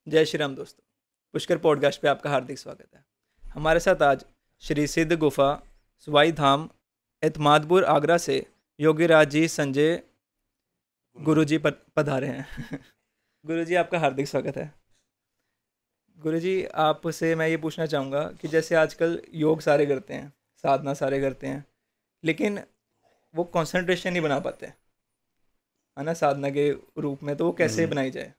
जय श्री राम दोस्तों। पुष्कर पॉडकास्ट पे आपका हार्दिक स्वागत है। हमारे साथ आज श्री सिद्ध गुफा स्वाई धाम एतमादपुर आगरा से योगीराज जी संजय गुरु जी पधारे हैं। गुरु जी आपका हार्दिक स्वागत है। गुरु जी आपसे मैं ये पूछना चाहूँगा कि जैसे आजकल योग सारे करते हैं, साधना सारे करते हैं, लेकिन वो कंसंट्रेशन नहीं बना पाते है ना साधना के रूप में, तो वो कैसे बनाई जाए?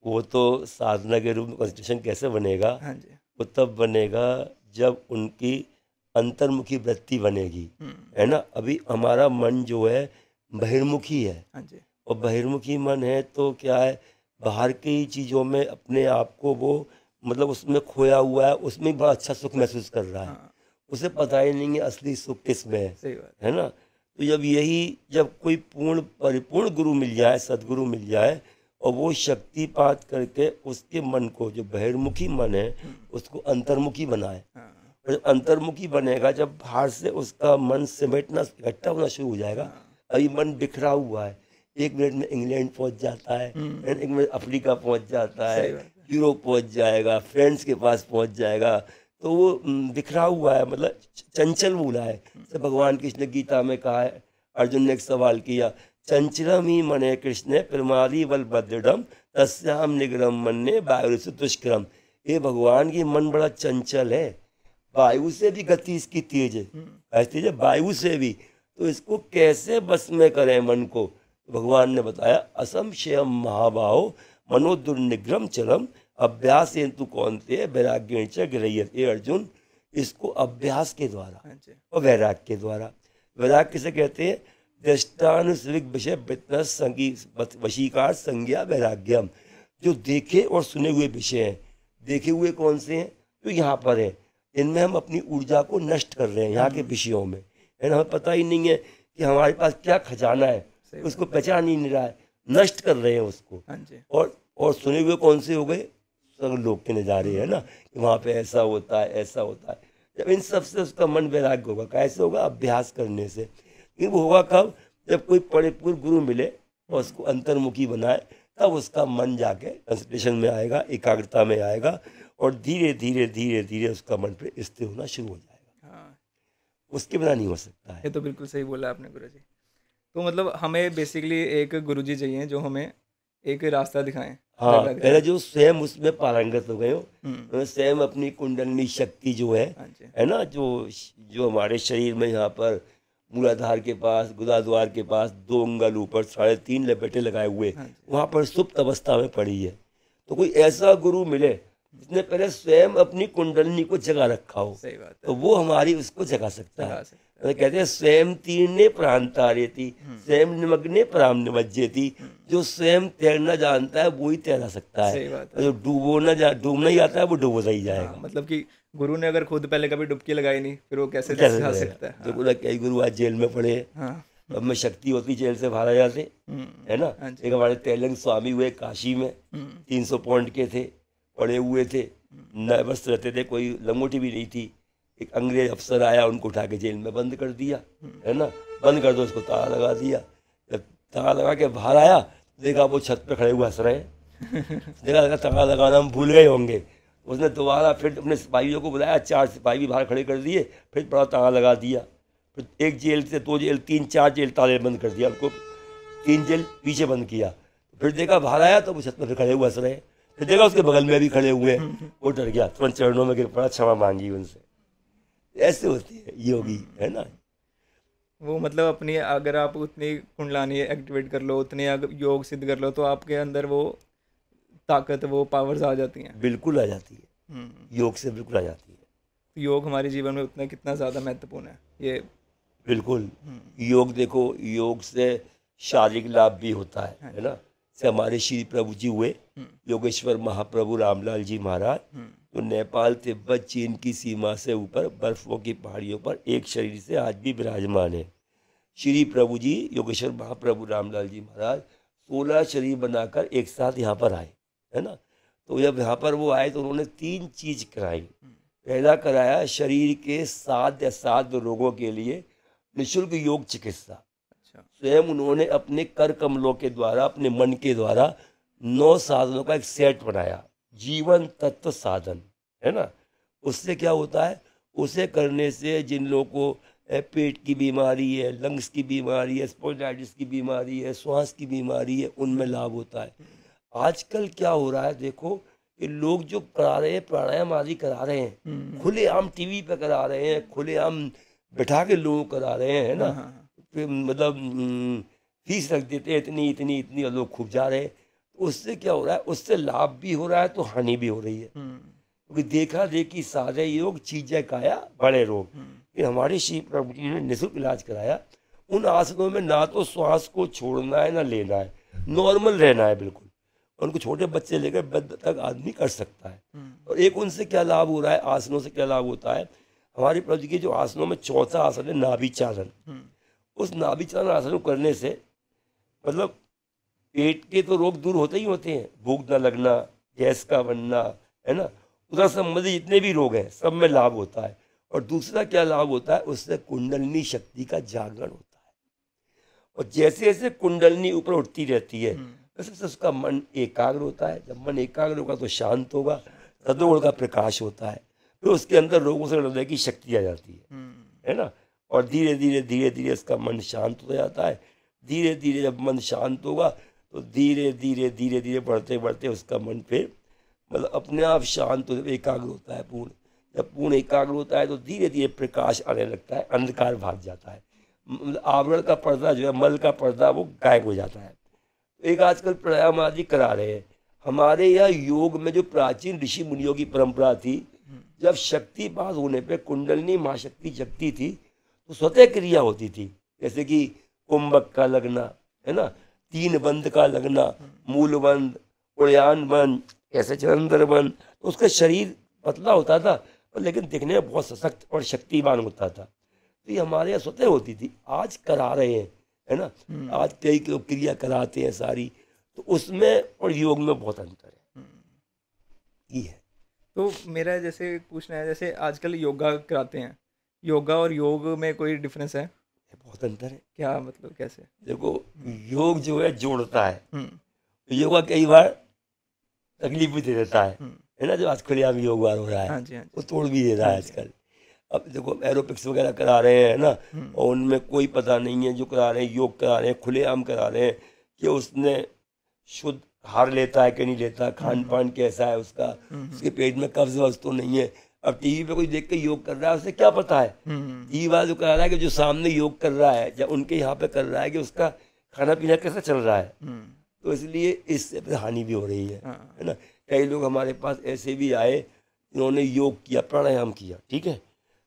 वो तो साधना के रूप में कंसंट्रेशन कैसे बनेगा? हाँ जी। वो तब बनेगा जब उनकी अंतर्मुखी वृत्ति बनेगी, है ना। अभी हमारा मन जो है बहिर्मुखी है। हाँ जी। और बहिर्मुखी मन है तो क्या है, बाहर की चीज़ों में अपने आप को वो मतलब उसमें खोया हुआ है, उसमें बड़ा अच्छा सुख महसूस कर रहा है। हाँ, उसे पता ही नहीं है असली सुख किस में सही बात है ना। तो जब कोई पूर्ण परिपूर्ण गुरु मिल जाए, सदगुरु मिल जाए, और वो शक्तिपात करके उसके मन को, जो बहिर्मुखी मन है, उसको अंतर्मुखी बनाए। हाँ, और जब अंतर्मुखी बनेगा, जब बाहर से उसका मन समेटना, इकट्ठा होना शुरू हो जाएगा। अभी मन बिखरा हुआ है, एक मिनट में इंग्लैंड पहुंच जाता है, एक मिनट अफ्रीका पहुंच जाता है, सही बात है। यूरोप पहुंच जाएगा, फ्रेंड्स के पास पहुंच जाएगा। तो वो बिखरा हुआ है, मतलब चंचल मूला है। तो भगवान कृष्ण ने गीता में कहा है, अर्जुन ने एक सवाल किया, चंचलम ही मने कृष्ण प्रमादी बल भद्रम तस्याम निगरम मन्ने वायु से दुष्करम। ये भगवान की मन बड़ा चंचल है, वायु से भी गति इसकी तेज है, ऐसी तेज है वायु से भी। तो इसको कैसे बस में करें मन को? भगवान ने बताया, असंशयम महाबाहो मनो दुर्निग्रम चलम अभ्यास हेतु कौनते वैराग्य च गिरयत। ये अर्जुन, इसको अभ्यास के द्वारा और वैराग्य के द्वारा। वैराग्य किसे कहते हैं? दृष्टानुसविक विषय वशीकार संज्ञा वैराग्यम। जो देखे और सुने हुए विषय हैं। देखे हुए कौन से हैं? जो यहाँ पर हैं, इनमें हम अपनी ऊर्जा को नष्ट कर रहे हैं, यहाँ के विषयों में, है ना। हमें पता ही नहीं है कि हमारे पास क्या खजाना है, उसको पहचान ही नहीं रहा है, नष्ट कर रहे हैं उसको। और सुने हुए कौन से हो गए? सब लोग के नज़ारे, है ना, कि वहाँ पे ऐसा होता है, ऐसा होता है। जब इन सब से उसका मन वैराग्य होगा, कैसे होगा? अभ्यास करने से। लेकिन वो होगा कब? जब कोई परिपूर्ण गुरु मिले और उसको अंतर्मुखी बनाए, तब उसका मन जाके कंसंट्रेशन में आएगा, एकाग्रता में आएगा, और धीरे धीरे धीरे धीरे उसका मन पे स्थिर होना शुरू हो जाएगा। हाँ, उसके बिना नहीं हो सकता है। ये तो बिल्कुल सही बोला आपने गुरु जी। तो मतलब हमें बेसिकली एक गुरु जी चाहिए जो हमें एक रास्ता दिखाएं। हाँ, पहले जो स्वयं उसमें पारंगत हो गए हो, स्वयं अपनी कुंडलनी शक्ति जो है ना, जो हमारे शरीर में यहाँ पर मूलाधार के पास, गुदाद्वार के पास 2 अंगल ऊपर 3.5 लपेटे लगाए हुए, वहाँ पर सुप्त अवस्था में पड़ी है। तो कोई ऐसा गुरु मिले जिसने पहले स्वयं अपनी कुंडलनी को जगा रखा हो, सही बात है। तो वो हमारी उसको जगा सकता है। तो कहते हैं स्वयं तीर्णे प्रांतारेति स्वयं निमग्ने प्राम निमज्जेति। जो स्वयं तैरना जानता है वो ही तैरा सकता है। जो डूबना ही आता है वो डूबता ही जाएगा। मतलब कि गुरु ने अगर खुद पहले कभी डुबकी लगाई नहीं, फिर वो कैसे सिखा सकता है? देखो, कई गुरु आज जेल में पड़े हैं, अब में शक्ति होती जेल से बाहर आ जाते, है ना। एक हमारे तेलंग स्वामी हुए काशी में, 300 पौंड के थे, पड़े हुए थे, नर्वस रहते थे, कोई लंगोटी भी नहीं थी। एक अंग्रेज अफसर आया, उनको उठा के जेल में बंद कर दिया, है ना। बंद कर दो, उसको ताला लगा दिया। जब ताला लगा के बाहर आया, देखा वो छत पे खड़े हुए हंस रहे हैं। देखा ताला लगाना हम भूल गए होंगे। उसने दोबारा फिर अपने सिपाहियों को बुलाया, 4 सिपाही भी बाहर खड़े कर दिए, फिर बड़ा ताला लगा दिया। फिर 1 जेल से 2 जेल 3 4 जेल ताले बंद कर दिया, उनको 3 जेल पीछे बंद किया। फिर देखा बाहर आया तो वो छत पर खड़े हुए हंस रहे हैं। फिर देखा उसके बगल में भी खड़े हुए, वो डर गया, तुरंत चरणों में गिर पड़ा, क्षमा मांगी उनसे। ऐसे होती है योगी, है ना। वो मतलब अपनी, अगर आप उतनी कुंडलानी एक्टिवेट कर लो, उतने योग सिद्ध कर लो, तो आपके अंदर वो ताकत, वो पावर्स आ जाती हैं। बिल्कुल आ जाती है, योग से बिल्कुल आ जाती है। तो योग हमारे जीवन में उतना कितना ज़्यादा महत्वपूर्ण है ये। बिल्कुल। योग देखो, योग से शारीरिक लाभ भी होता है ना। से हमारे श्री प्रभु जी हुए योगेश्वर महाप्रभु रामलाल जी महाराज, तो नेपाल तिब्बत चीन की सीमा से ऊपर बर्फों की पहाड़ियों पर एक शरीर से आज भी विराजमान है। श्री प्रभु जी योगेश्वर महाप्रभु रामलाल जी महाराज 16 शरीर बनाकर एक साथ यहाँ पर आए, है ना। तो जब यहाँ पर वो आए तो उन्होंने 3 चीज कराई। पहला कराया शरीर के साध्य रोगों के लिए निःशुल्क योग चिकित्सा। स्वयं उन्होंने अपने कर कमलों के द्वारा, अपने मन के द्वारा 9 साधनों का एक सेट बनाया, जीवन तत्व साधन, है ना। उससे क्या होता है, उसे करने से जिन लोगों को पेट की बीमारी है, लंग्स की बीमारी है, स्पॉन्डिलाइटिस की बीमारी है, श्वास की बीमारी है, उनमें लाभ होता है। आजकल क्या हो रहा है देखो, कि लोग जो करा रहे हैं, प्राणायाम आदि करा रहे हैं, खुलेआम टीवी पे करा रहे हैं, खुलेआम बैठा के लोग करा रहे हैं, है ना। मतलब फीस रख देते हैं इतनी इतनी इतनी, और लोग खूब जा रहे हैं। उससे क्या हो रहा है, उससे लाभ भी हो रहा है तो हानि भी हो रही है। क्योंकि देखा देखी सारे योग चीजें काया बड़े रोग। फिर हमारे श्री प्रभु जी ने निःशुल्क इलाज कराया। उन आसनों में ना तो श्वास को छोड़ना है ना लेना है, नॉर्मल रहना है बिल्कुल। उनको छोटे बच्चे लेकर वृद्ध तक आदमी कर सकता है। और एक उनसे क्या लाभ हो रहा है, आसनों से क्या लाभ होता है, हमारे प्रभु जी के जो आसनों में चौथा आसन है नाभि चालन। उस नाभि चालन आसन को करने से मतलब पेट के तो रोग दूर होते ही होते हैं, भूख न लगना, गैस का बनना, है ना, उधर संबंधी जितने भी रोग हैं सब में लाभ होता है। और दूसरा क्या लाभ होता है, उससे कुंडलिनी शक्ति का जागरण होता है। और जैसे जैसे कुंडलिनी ऊपर उठती रहती है वैसे उसका मन एकाग्र होता है। जब मन एकाग्र होगा तो शांत होगा, सदगुण का प्रकाश होता है, फिर उसके अंदर रोगों से लड़ने की शक्ति आ जाती है ना। और धीरे धीरे धीरे धीरे उसका मन शांत हो जाता है। धीरे धीरे जब मन शांत होगा तो धीरे धीरे धीरे धीरे बढ़ते बढ़ते उसका मन फिर मतलब अपने आप शांत हो, एकाग्र होता है पूर्ण। जब पूर्ण एकाग्र होता है तो धीरे धीरे प्रकाश आने लगता है, अंधकार भाग जाता है, मतलब आवरण का पर्दा जो है, मल का पर्दा, वो गायब हो जाता है। तो एक आजकल प्राणायाम आदि करा रहे हैं। हमारे यहाँ योग में जो प्राचीन ऋषि मुनियों की परंपरा थी, जब शक्तिपात होने पे कुंडलिनी महाशक्ति जगती थी तो स्वतः क्रिया होती थी। जैसे कि कुंभक का लगना, है ना, 3 बंद का लगना, मूल बंद, उड़ान बंद, ऐसे चरंदर बंद। तो उसका शरीर पतला होता था और लेकिन दिखने में बहुत सशक्त और शक्तिवान होता था। तो ये हमारे यहाँ स्वतः होती थी, आज करा रहे हैं, है ना। आज कई क्रिया कराते हैं सारी, तो उसमें और योग में बहुत अंतर है। ये है। तो मेरा जैसे पूछना है, जैसे आजकल योगा कराते हैं, योगा और योग में कोई डिफरेंस है? बहुत अंतर है। क्या मतलब, कैसे? देखो, योग जो है जोड़ता है, योगा कई बार तकलीफ भी दे देता है ना। जो आज खुलेआम योग बार हो रहा है, हाँ जी, हाँ जी। वो तोड़ भी दे रहा है आजकल। अब देखो एरोबिक्स वगैरह करा रहे हैं ना, और उनमें कोई पता नहीं है, जो करा रहे हैं योग करा रहे हैं, खुलेआम करा रहे हैं, कि उसने शुद्ध आहार लेता है कि नहीं लेता, खान पान कैसा है उसका, उसके पेट में कब्ज वब्ज तो नहीं है। अब टीवी पे कोई देख के योग कर रहा है, उसे क्या पता है, टीवी वाला जो करा रहा है कि जो सामने योग कर रहा है या उनके यहाँ पे कर रहा है कि उसका खाना पीना कैसा चल रहा है। तो इसलिए इससे हानि भी हो रही है ना। कई लोग हमारे पास ऐसे भी आए जिन्होंने योग किया, प्राणायाम किया, ठीक है,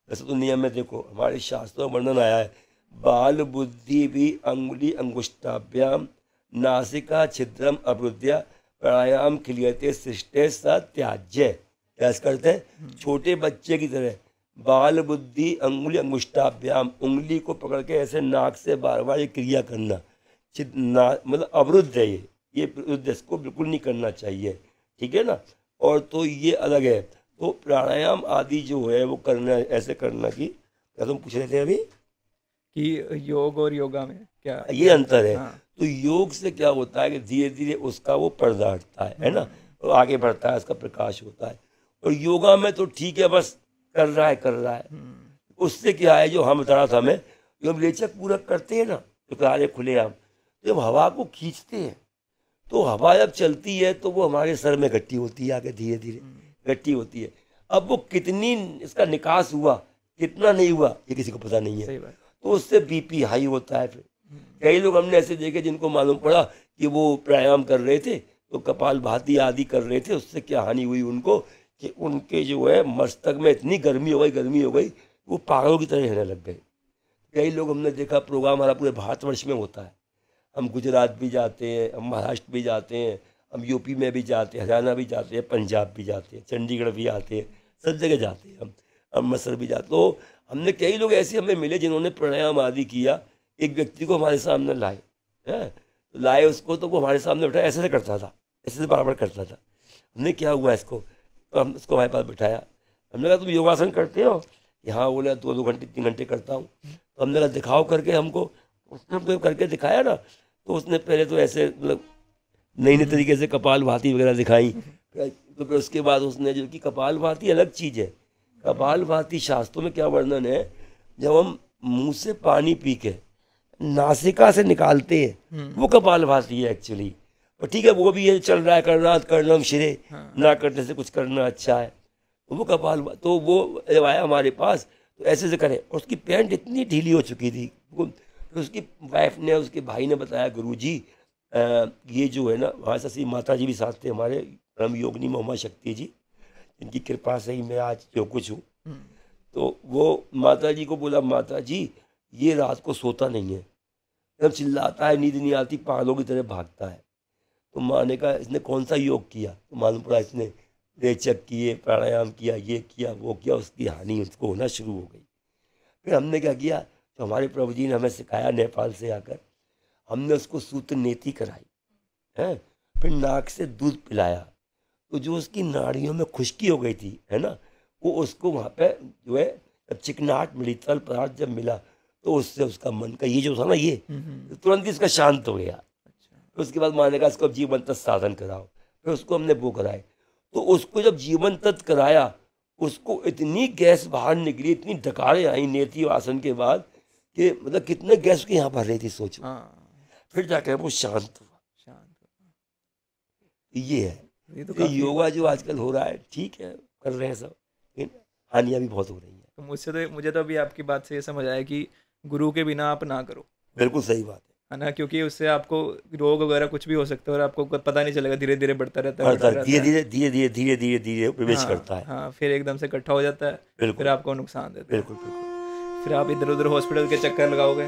वैसे तो नियम में देखो हमारे शास्त्रों में वर्णन आया है, बाल बुद्धि भी अंगुली अंगुष्ठाभ्याम नासिका छिद्रम अवरुद्ध्य प्राणायाम क्रियते सृष्टे स त्याज्य। क्या करते हैं, छोटे बच्चे की तरह बाल बुद्धि अंगुली अंगुष्ठाभ्याम, उंगली को पकड़ के ऐसे नाक से बार बार ये क्रिया करना, मतलब अवरुद्ध है ये विरुद्ध, इसको बिल्कुल नहीं करना चाहिए, ठीक है ना। और तो ये अलग है। तो प्राणायाम आदि जो है वो करना, ऐसे करना की क्या तुम पूछ रहे थे अभी कि योग और योगा में क्या ये अंतर है। हाँ। तो योग से क्या होता है कि धीरे धीरे उसका वो पर्दा हटता है ना, और आगे बढ़ता है, उसका प्रकाश होता है। और योगा में तो ठीक है, बस कर रहा है। उससे क्या है, जो हम बता रहा था हमें, जो हम रेचक पूरक करते हैं ना, तो कार्य खुलेआम, जब हवा को खींचते हैं तो हवा जब चलती है तो वो हमारे सर में गट्टी होती है, आगे धीरे धीरे गट्टी होती है। अब वो कितनी इसका निकास हुआ, कितना नहीं हुआ, ये किसी को पता नहीं है। तो उससे बीपी हाई होता है। फिर कई लोग हमने ऐसे देखे जिनको मालूम पड़ा कि वो प्राणायाम कर रहे थे तो कपाल भाती आदि कर रहे थे, उससे क्या हानि हुई उनको कि उनके जो है मस्तक में इतनी गर्मी हो गई, वो पागलों की तरह रहने लग गए। कई लोग हमने देखा, प्रोग्राम हमारा पूरे भारतवर्ष में होता है, हम गुजरात भी जाते हैं, हम महाराष्ट्र भी जाते हैं, हम यूपी में भी जाते हैं, हरियाणा भी जाते हैं, पंजाब भी जाते हैं, चंडीगढ़ भी आते हैं, सब जगह जाते हैं हम, अमृतसर भी जाते। तो हमने कई लोग ऐसे हमें मिले जिन्होंने प्राणायाम आदि किया। एक व्यक्ति को हमारे सामने लाए, तो लाए उसको, तो वो हमारे सामने बैठा, ऐसे करता था, ऐसे बराबर करता था। हमने क्या हुआ इसको, तो हम उसको हमारे पास बिठाया। हमने कहा तुम योगासन करते हो? यहाँ बोला 2-2 घंटे 3 घंटे करता हूँ। तो हमने कहा दिखाओ करके हमको। उसने हमको करके दिखाया ना, तो उसने पहले तो ऐसे मतलब नई नई तरीके से कपाल भाती वगैरह दिखाई। तो फिर उसके बाद उसने जो कि कपाल भाती अलग चीज़ है। कपाल भाती शास्त्रों में क्या वर्णन है, जब हम मुंह से पानी पी के नासिका से निकालते हैं वो कपाल भाती है एक्चुअली। और ठीक है, वो भी ये चल रहा है, करना करना शिरे ना करने से कुछ करना अच्छा है, तो वो कपाल। तो वो जब आया हमारे पास तो ऐसे से करे, और उसकी पैंट इतनी ढीली हो चुकी थी। तो उसकी वाइफ ने, उसके भाई ने बताया, गुरुजी ये जो है ना, वहाँ से माता जी भी साथ थे हमारे, परम योगिनी मोहम्मद शक्ति जी, इनकी कृपा से ही मैं आज जो कुछ हूँ। तो वो माता जी को बोला, माता जी ये रात को सोता नहीं है, जब चिल्लाता है नींद नहीं आती, पागलों की तरह भागता है। तो माँ ने कहा इसने कौन सा योग किया, तो मालूम पड़ा इसने रेचक किए, प्राणायाम किया, ये किया वो किया, उसकी हानि उसको होना शुरू हो गई। फिर हमने क्या किया, तो हमारे प्रभु जी ने हमें सिखाया नेपाल से आकर, हमने उसको सूत्र नेति कराई है, फिर नाक से दूध पिलाया। तो जो उसकी नाड़ियों में खुश्की हो गई थी है ना, वो उसको वहाँ पे जो है चिकनाहट मिली, तरल पदार्थ जब मिला तो उससे उसका मन का ये जो था ना, ये तो तुरंत ही इसका शांत हो गया। फिर उसके बाद माने का इसको अब जीवन तत्व साधन कराओ, फिर उसको हमने वो कराए। तो उसको जब जीवन तत्व कराया, उसको इतनी गैस बाहर निकली, इतनी डकारें आई नेति आसन के बाद कि मतलब कितने गैस के यहाँ भर रही थी सोचो। फिर जाकर वो शांत हुआ। ये है ये तो ये योगा जो आजकल हो रहा है, ठीक है कर रहे हैं सब, लेकिन हानियाँ भी बहुत हो रही हैं। तो मुझे तो अभी आपकी बात से ये समझ आया कि गुरु के बिना आप ना करो। बिल्कुल सही बात है ना, क्योंकि उससे आपको रोग वगैरह कुछ भी हो सकता है और आपको पता नहीं चलेगा, धीरे धीरे बढ़ता रहता है, धीरे धीरे धीरे धीरे धीरे धीरे धीरे प्रवेश करता है। हाँ, फिर एकदम से इकट्ठा हो जाता है, फिर आपको नुकसान देता है। बिल्कुल बिल्कुल। फिर आप इधर उधर हॉस्पिटल के चक्कर लगाओगे,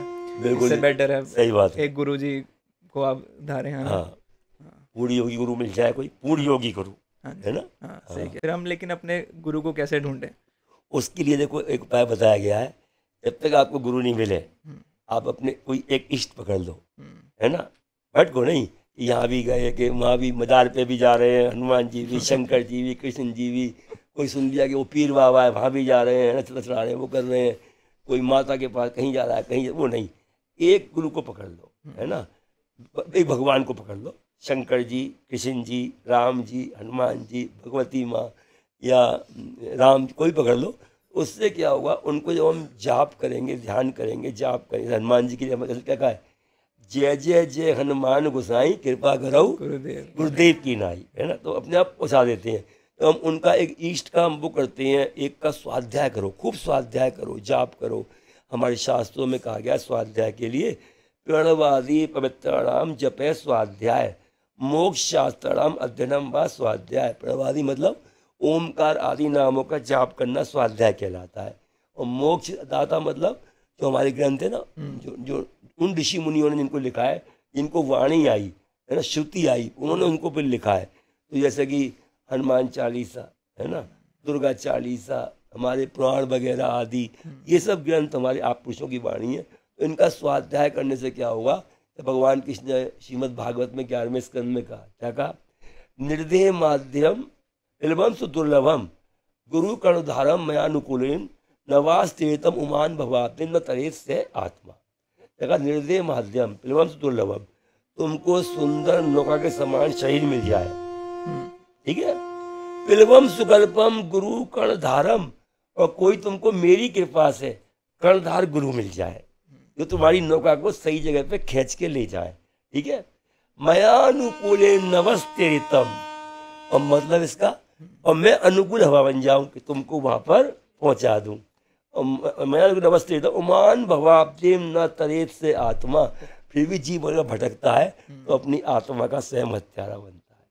इससे बेटर है सही बात है एक गुरु जी को आप धारे। हाँ, पूर्ण योगी गुरु मिल जाए कोई, पूर्ण योगी गुरु, है ना। हाँ सही है। फिर हम लेकिन अपने गुरु को कैसे ढूंढें? उसके लिए देखो एक उपाय बताया गया है, जब तक आपको गुरु नहीं मिले आप अपने कोई एक इष्ट पकड़ लो, है ना, भटको नहीं। यहाँ भी गए कि वहाँ भी मदार पे भी जा रहे हैं, हनुमान जी भी, शंकर जी भी, कृष्ण जी भी, कोई सुन लिया कि वो पीर बाबा है वहाँ भी जा रहे हैं, नच रहे हैं, वो कर रहे हैं, कोई माता के पास कहीं जा रहा है कहीं, वो नहीं, एक गुरु को पकड़ लो, है ना, एक भगवान को पकड़ लो, शंकर जी, कृष्ण जी, राम जी, हनुमान जी, भगवती माँ या राम, कोई पकड़ लो। उससे क्या होगा, उनको जब हम जाप करेंगे, ध्यान करेंगे, जाप करेंगे, हनुमान जी के लिए क्या कहा है, जय जय जय हनुमान गोसाई कृपा करो गुरुदेव की नाई, है ना, तो अपने आप पहुँचा देते हैं। तो हम उनका एक इष्ट का हम वो करते हैं, एक का स्वाध्याय करो, खूब स्वाध्याय करो, जाप करो। हमारे शास्त्रों में कहा गया स्वाध्याय के लिए, प्रणवादि पवित्राणाम जपे स्वाध्याय, मोक्ष शास्त्राणाम अध्ययनम व स्वाध्याय। प्रणवादि मतलब ओमकार आदि नामों का जाप करना स्वाध्याय कहलाता है। और मोक्ष दाता मतलब जो हमारे ग्रंथ है ना, जो उन ऋषि मुनियों ने जिनको लिखा है, जिनको वाणी आई है ना, श्रुति आई, उन्होंने उनको फिर लिखा है। तो जैसे कि हनुमान चालीसा है ना, दुर्गा चालीसा, हमारे पुराण वगैरह आदि, ये सब ग्रंथ हमारे आप पुरुषों की वाणी है। तो इनका स्वाध्याय करने से क्या होगा, तो भगवान कृष्ण ने श्रीमद् भागवत में 11वें स्कंद में कहा, क्या कहा, निर्देह माध्यम इलवम सुदुर्लभम गुरु कर्णधारम मयानुकूलिन नवास्तेतम उमान भवाते न तरेत से आत्मा। देखा, निर्देह माध्यम इलवम सुदुर्लभम, तुमको सुंदर नौका के समान शरीर मिल जाए, ठीक है, पिलवम सुकल्पम गुरु कर्णधारम, और कोई तुमको मेरी कृपा से कर्णधार गुरु मिल जाए जो तुम्हारी नौका को सही जगह पे खींच के ले जाए, ठीक है। मयानुकूले नवस्तेतम, और मतलब इसका, और मैं अनुकूल हवा बन जाऊं कि तुमको वहां पर पहुंचा दूं। और मैं नवस्तेतम उमान भवाब्देम न तरेत से आत्मा, फिर भी जीव अगर भटकता है तो अपनी आत्मा का स्वयं हत्यारा बनता है।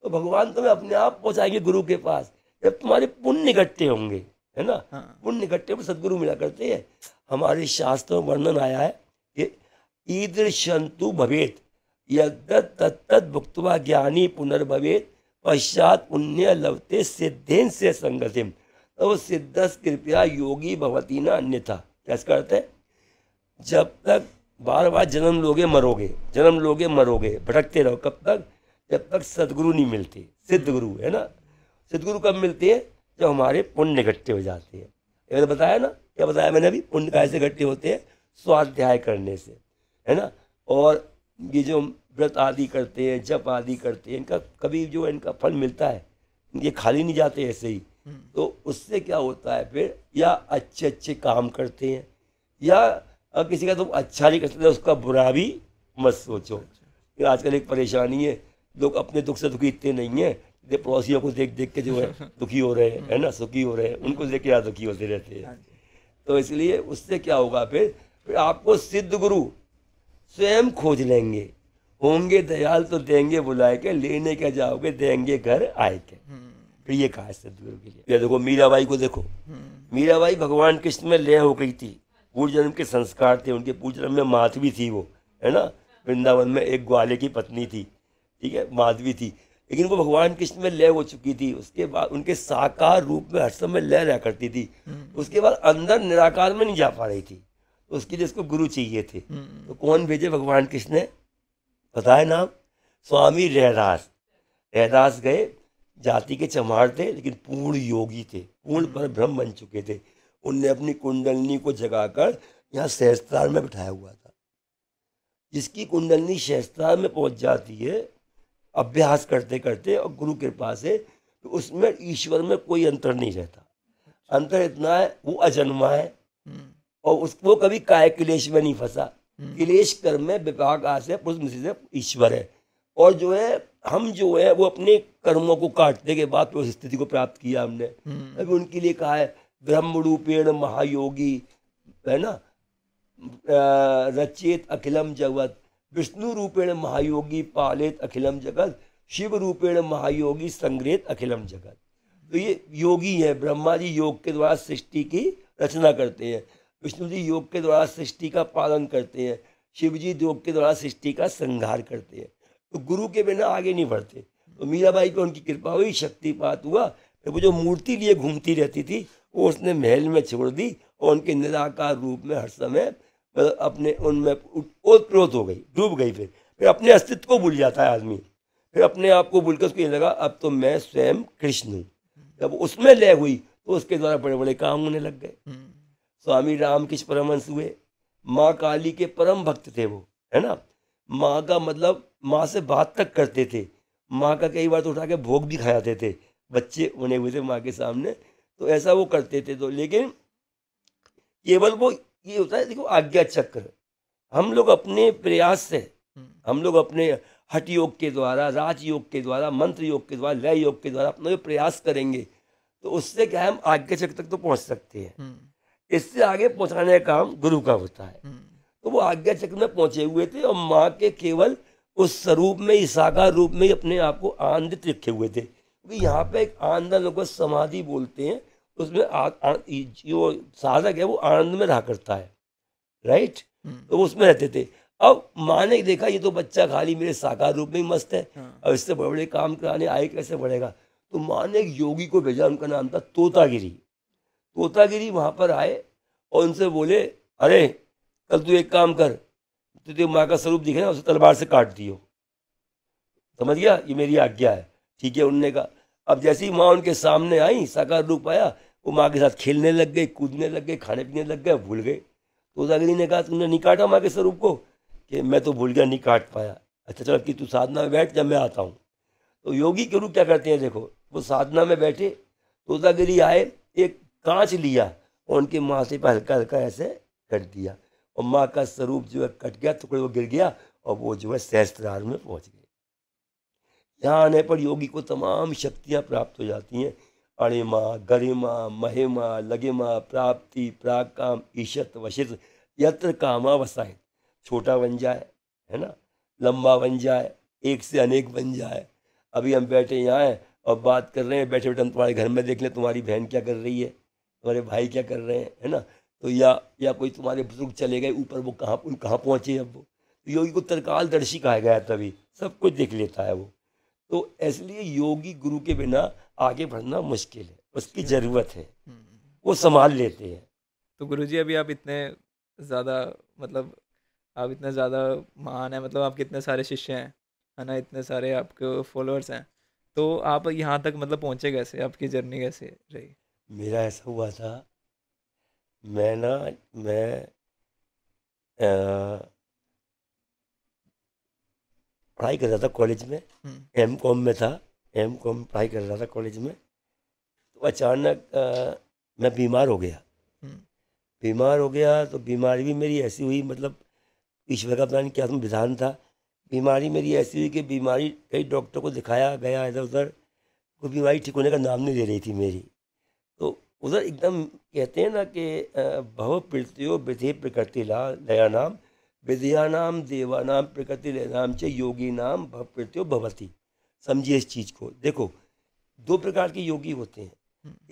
तो भगवान तुम्हें अपने आप पहुंचाएंगे गुरु के पास जब तुम्हारे पुण्य इकट्ठे होंगे, है ना। पुण्य इकट्ठे में सदगुरु मिला करते हैं। हमारे शास्त्रों में वर्णन आया है कि ईदृशंतु भवेत यद्दत् तत्तत् भुक्त्वा ज्ञानी पुनर्भवेत पश्चात पुण्य लवते सिद्धेन से संगतिम, तो सिद्धस कृपया योगी भवती न अन्यथा। क्या इसका अर्थ है, जब तक बार बार जन्म लोगे मरोगे, जन्म लोगे मरोगे, भटकते रहो, कब तक, जब तक सदगुरु नहीं मिलते, सिद्ध गुरु, है ना। सिद्धगुरु कब मिलते हैं, जब हमारे पुण्य इकट्ठे हो जाते हैं। ये बताया ना, क्या बताया मैंने अभी, पुण्य कैसे इकट्ठे होते हैं, स्वाध्याय करने से, है ना। और ये जो व्रत आदि करते हैं, जप आदि करते हैं, इनका कभी जो इनका फल मिलता है, ये खाली नहीं जाते ऐसे ही। तो उससे क्या होता है फिर, या अच्छे अच्छे काम करते हैं, या किसी का तुम अच्छा नहीं कर सकते उसका बुरा भी मत सोचो। ये आजकल एक परेशानी है, लोग अपने दुख से दुखी इतने नहीं है, ये पड़ोसियों को देख देख के जो है दुखी हो रहे हैं, है ना, सुखी हो रहे हैं, उनको देख के यार दुखी होते रहते हैं। तो इसलिए उससे क्या होगा फिर आपको सिद्ध गुरु स्वयं खोज लेंगे, होंगे दयाल तो देंगे बुलाए के, लेने क्या जाओगे देंगे घर आए के। फिर ये कहा है सदगुरु के लिए। ये देखो मीराबाई को देखो, मीराबाई भगवान कृष्ण में लय हो गई थी, पूर्व जन्म के संस्कार थे उनके, पूर्व जन्म में माधवी थी वो, है ना, वृंदावन में एक ग्वाले की पत्नी थी, ठीक है, माधवी थी, लेकिन वो भगवान कृष्ण में लय हो चुकी थी। उसके बाद उनके साकार रूप में हर समय लय रहा करती थी, उसके बाद अंदर निराकार में नहीं जा पा रही थी, तो उसके लिए उसको गुरु चाहिए थे। तो कौन भेजे भगवान कृष्ण ने, पता है नाम, स्वामी रहदास। रहदास गए, जाति के चमार थे लेकिन पूर्ण योगी थे, पूर्ण पर ब्रह्म बन चुके थे। उनने अपनी कुंडलनी को जगाकर यहाँ सहस्त्रार में बिठाया हुआ था। जिसकी कुंडलनी सहस्त्रार में पहुंच जाती है अभ्यास करते करते और गुरु कृपा से, तो उसमें ईश्वर में कोई अंतर नहीं रहता। अंतर इतना है वो अजन्मा है और उसको कभी काय क्लेश में नहीं फंसा। क्लेश कर्म में विपाक आशय पुरुष से ईश्वर है, और जो है हम जो है वो अपने कर्मों को काटने के बाद उस स्थिति को प्राप्त किया हमने। अभी उनके लिए कहा है ब्रह्म रूपेण महायोगी, है ना, रचेत अखिलम जगत, विष्णु रूपेण महायोगी पालेत अखिलम जगत, शिव रूपेण महायोगी संग्रहित अखिलम जगत। तो ये योगी है, ब्रह्मा जी योग के द्वारा सृष्टि की रचना करते हैं, विष्णु जी योग के द्वारा सृष्टि का पालन करते हैं, शिव जी योग के द्वारा सृष्टि का संहार करते हैं। तो गुरु के बिना आगे नहीं बढ़ते। तो मीराबाई पे उनकी कृपा हुई, शक्तिपात हुआ, फिर वो जो मूर्ति लिए घूमती रहती थी वो उसने महल में छोड़ दी, और उनके निराकार रूप में हर समय अपने उनमें ओतप्रोत हो गई, डूब गई। फिर अपने अस्तित्व को भूल जाता है आदमी, फिर अपने आप को भूलकर उसको ये लगा अब तो मैं स्वयं कृष्ण हूँ। जब उसमें लय हुई तो उसके द्वारा बड़े बड़े काम होने लग गए। स्वामी रामकृष्ण परमहंस हुए, माँ काली के परम भक्त थे वो, है ना, माँ का मतलब माँ से बात तक करते थे, माँ का कई बार तो उठा के भोग भी खाते थे, बच्चे बने हुए थे माँ के सामने, तो ऐसा वो करते थे। तो लेकिन केवल वो ये होता है, देखो आज्ञा चक्र, हम लोग अपने प्रयास से, हम लोग अपने हठ योग के द्वारा, राज योग के द्वारा, मंत्र योग के द्वारा, लय योग के द्वारा अपना जो प्रयास करेंगे तो उससे क्या है हम आज्ञा चक्र तक तो पहुंच सकते हैं। इससे आगे पहुंचाने का काम गुरु का होता है। तो वो आज्ञा चक्र में पहुंचे हुए थे और माँ के केवल उस स्वरूप में ही, साकार रूप में ही अपने आप को आनंदित रखे हुए थे। क्योंकि यहाँ पे एक आनंद लोग समाधि बोलते हैं, उसमें जो साधक है वो आनंद में रहा करता है, राइट। तो उसमें रहते थे। अब माँ ने देखा ये तो बच्चा खाली मेरे साकार रूप में ही मस्त है, और इससे बड़े बड़े काम कराने आए कैसे बढ़ेगा। तो माँ ने एक योगी को भेजा, उनका नाम था तोतागिरी। तोतागिरी वहाँ पर आए और उनसे बोले अरे कल तू एक काम कर, तुझे माँ का स्वरूप दिखे ना, उसे तलवार से काट दियो। समझ गया, ये मेरी आज्ञा है। ठीक है, उनने कहा। अब जैसे ही माँ उनके सामने आई, साकार रूप आया, वो माँ के साथ खेलने लग गए, कूदने लग गए, खाने पीने लग गए, भूल गए। तोतागिरी ने कहा तुमने नहीं काटा माँ के स्वरूप को? कि मैं तो भूल गया, नहीं काट पाया। अच्छा चलो कि तू साधना में बैठ, जब मैं आता हूँ। तो योगी गुरु क्या करते हैं, देखो वो साधना में बैठे, तोतागिरी आए, एक कांच लिया और उनके माथे पर हल्का हल्का ऐसे कट दिया, और माँ का स्वरूप जो है कट गया, टुकड़े वो गिर गया, और वो जो है सहस्त्रार में पहुंच गए। यहाँ आने पर योगी को तमाम शक्तियाँ प्राप्त हो जाती हैं। अणिमा, गरिमा, महिमा, लगिमा, प्राप्ति, प्राकाम, ईशत, वशित, यत्र कामा वसाए। छोटा बन जाए, है ना, लंबा बन जाए, एक से अनेक बन जाए। अभी हम बैठे यहाँ हैं और बात कर रहे हैं, बैठे बैठे हम तुम्हारे घर में देख लें तुम्हारी बहन क्या कर रही है, तुम्हारे भाई क्या कर रहे हैं, है ना। तो या कोई तुम्हारे बुजुर्ग चले गए ऊपर, वो कहाँ पहुँचे अब वो। तो योगी को तत्कालदर्शी कहा गया, तभी सब कुछ देख लेता है वो। तो इसलिए योगी गुरु के बिना आगे बढ़ना मुश्किल है, उसकी ज़रूरत है, वो संभाल लेते हैं। तो गुरुजी अभी आप इतने ज़्यादा, मतलब आप इतने ज़्यादा महान हैं, मतलब आपके इतने सारे शिष्य हैं, है ना, इतने सारे आपके फॉलोअर्स हैं, तो आप यहाँ तक मतलब पहुँचे कैसे, आपकी जर्नी कैसे रही? मेरा ऐसा हुआ था, मैं पढ़ाई कर रहा था कॉलेज में, M.Com में था, M.Com पढ़ाई कर रहा था कॉलेज में। तो अचानक मैं बीमार हो गया। बीमार हो गया तो बीमारी भी मेरी ऐसी हुई, मतलब ईश्वर का पता नहीं क्या विधान था। बीमारी मेरी ऐसी हुई कि बीमारी कई डॉक्टर को दिखाया गया इधर उधर, कोई बीमारी ठीक होने का नाम नहीं ले रही थी मेरी। तो उधर एकदम कहते हैं ना कि भव प्रत्यो विधि प्रकृति लया नाम विद्या नाम देवा नाम प्रकृति लय नाम च योगी नाम भव प्रत्यो भवती। समझिए इस चीज़ को। देखो, दो प्रकार के योगी होते हैं।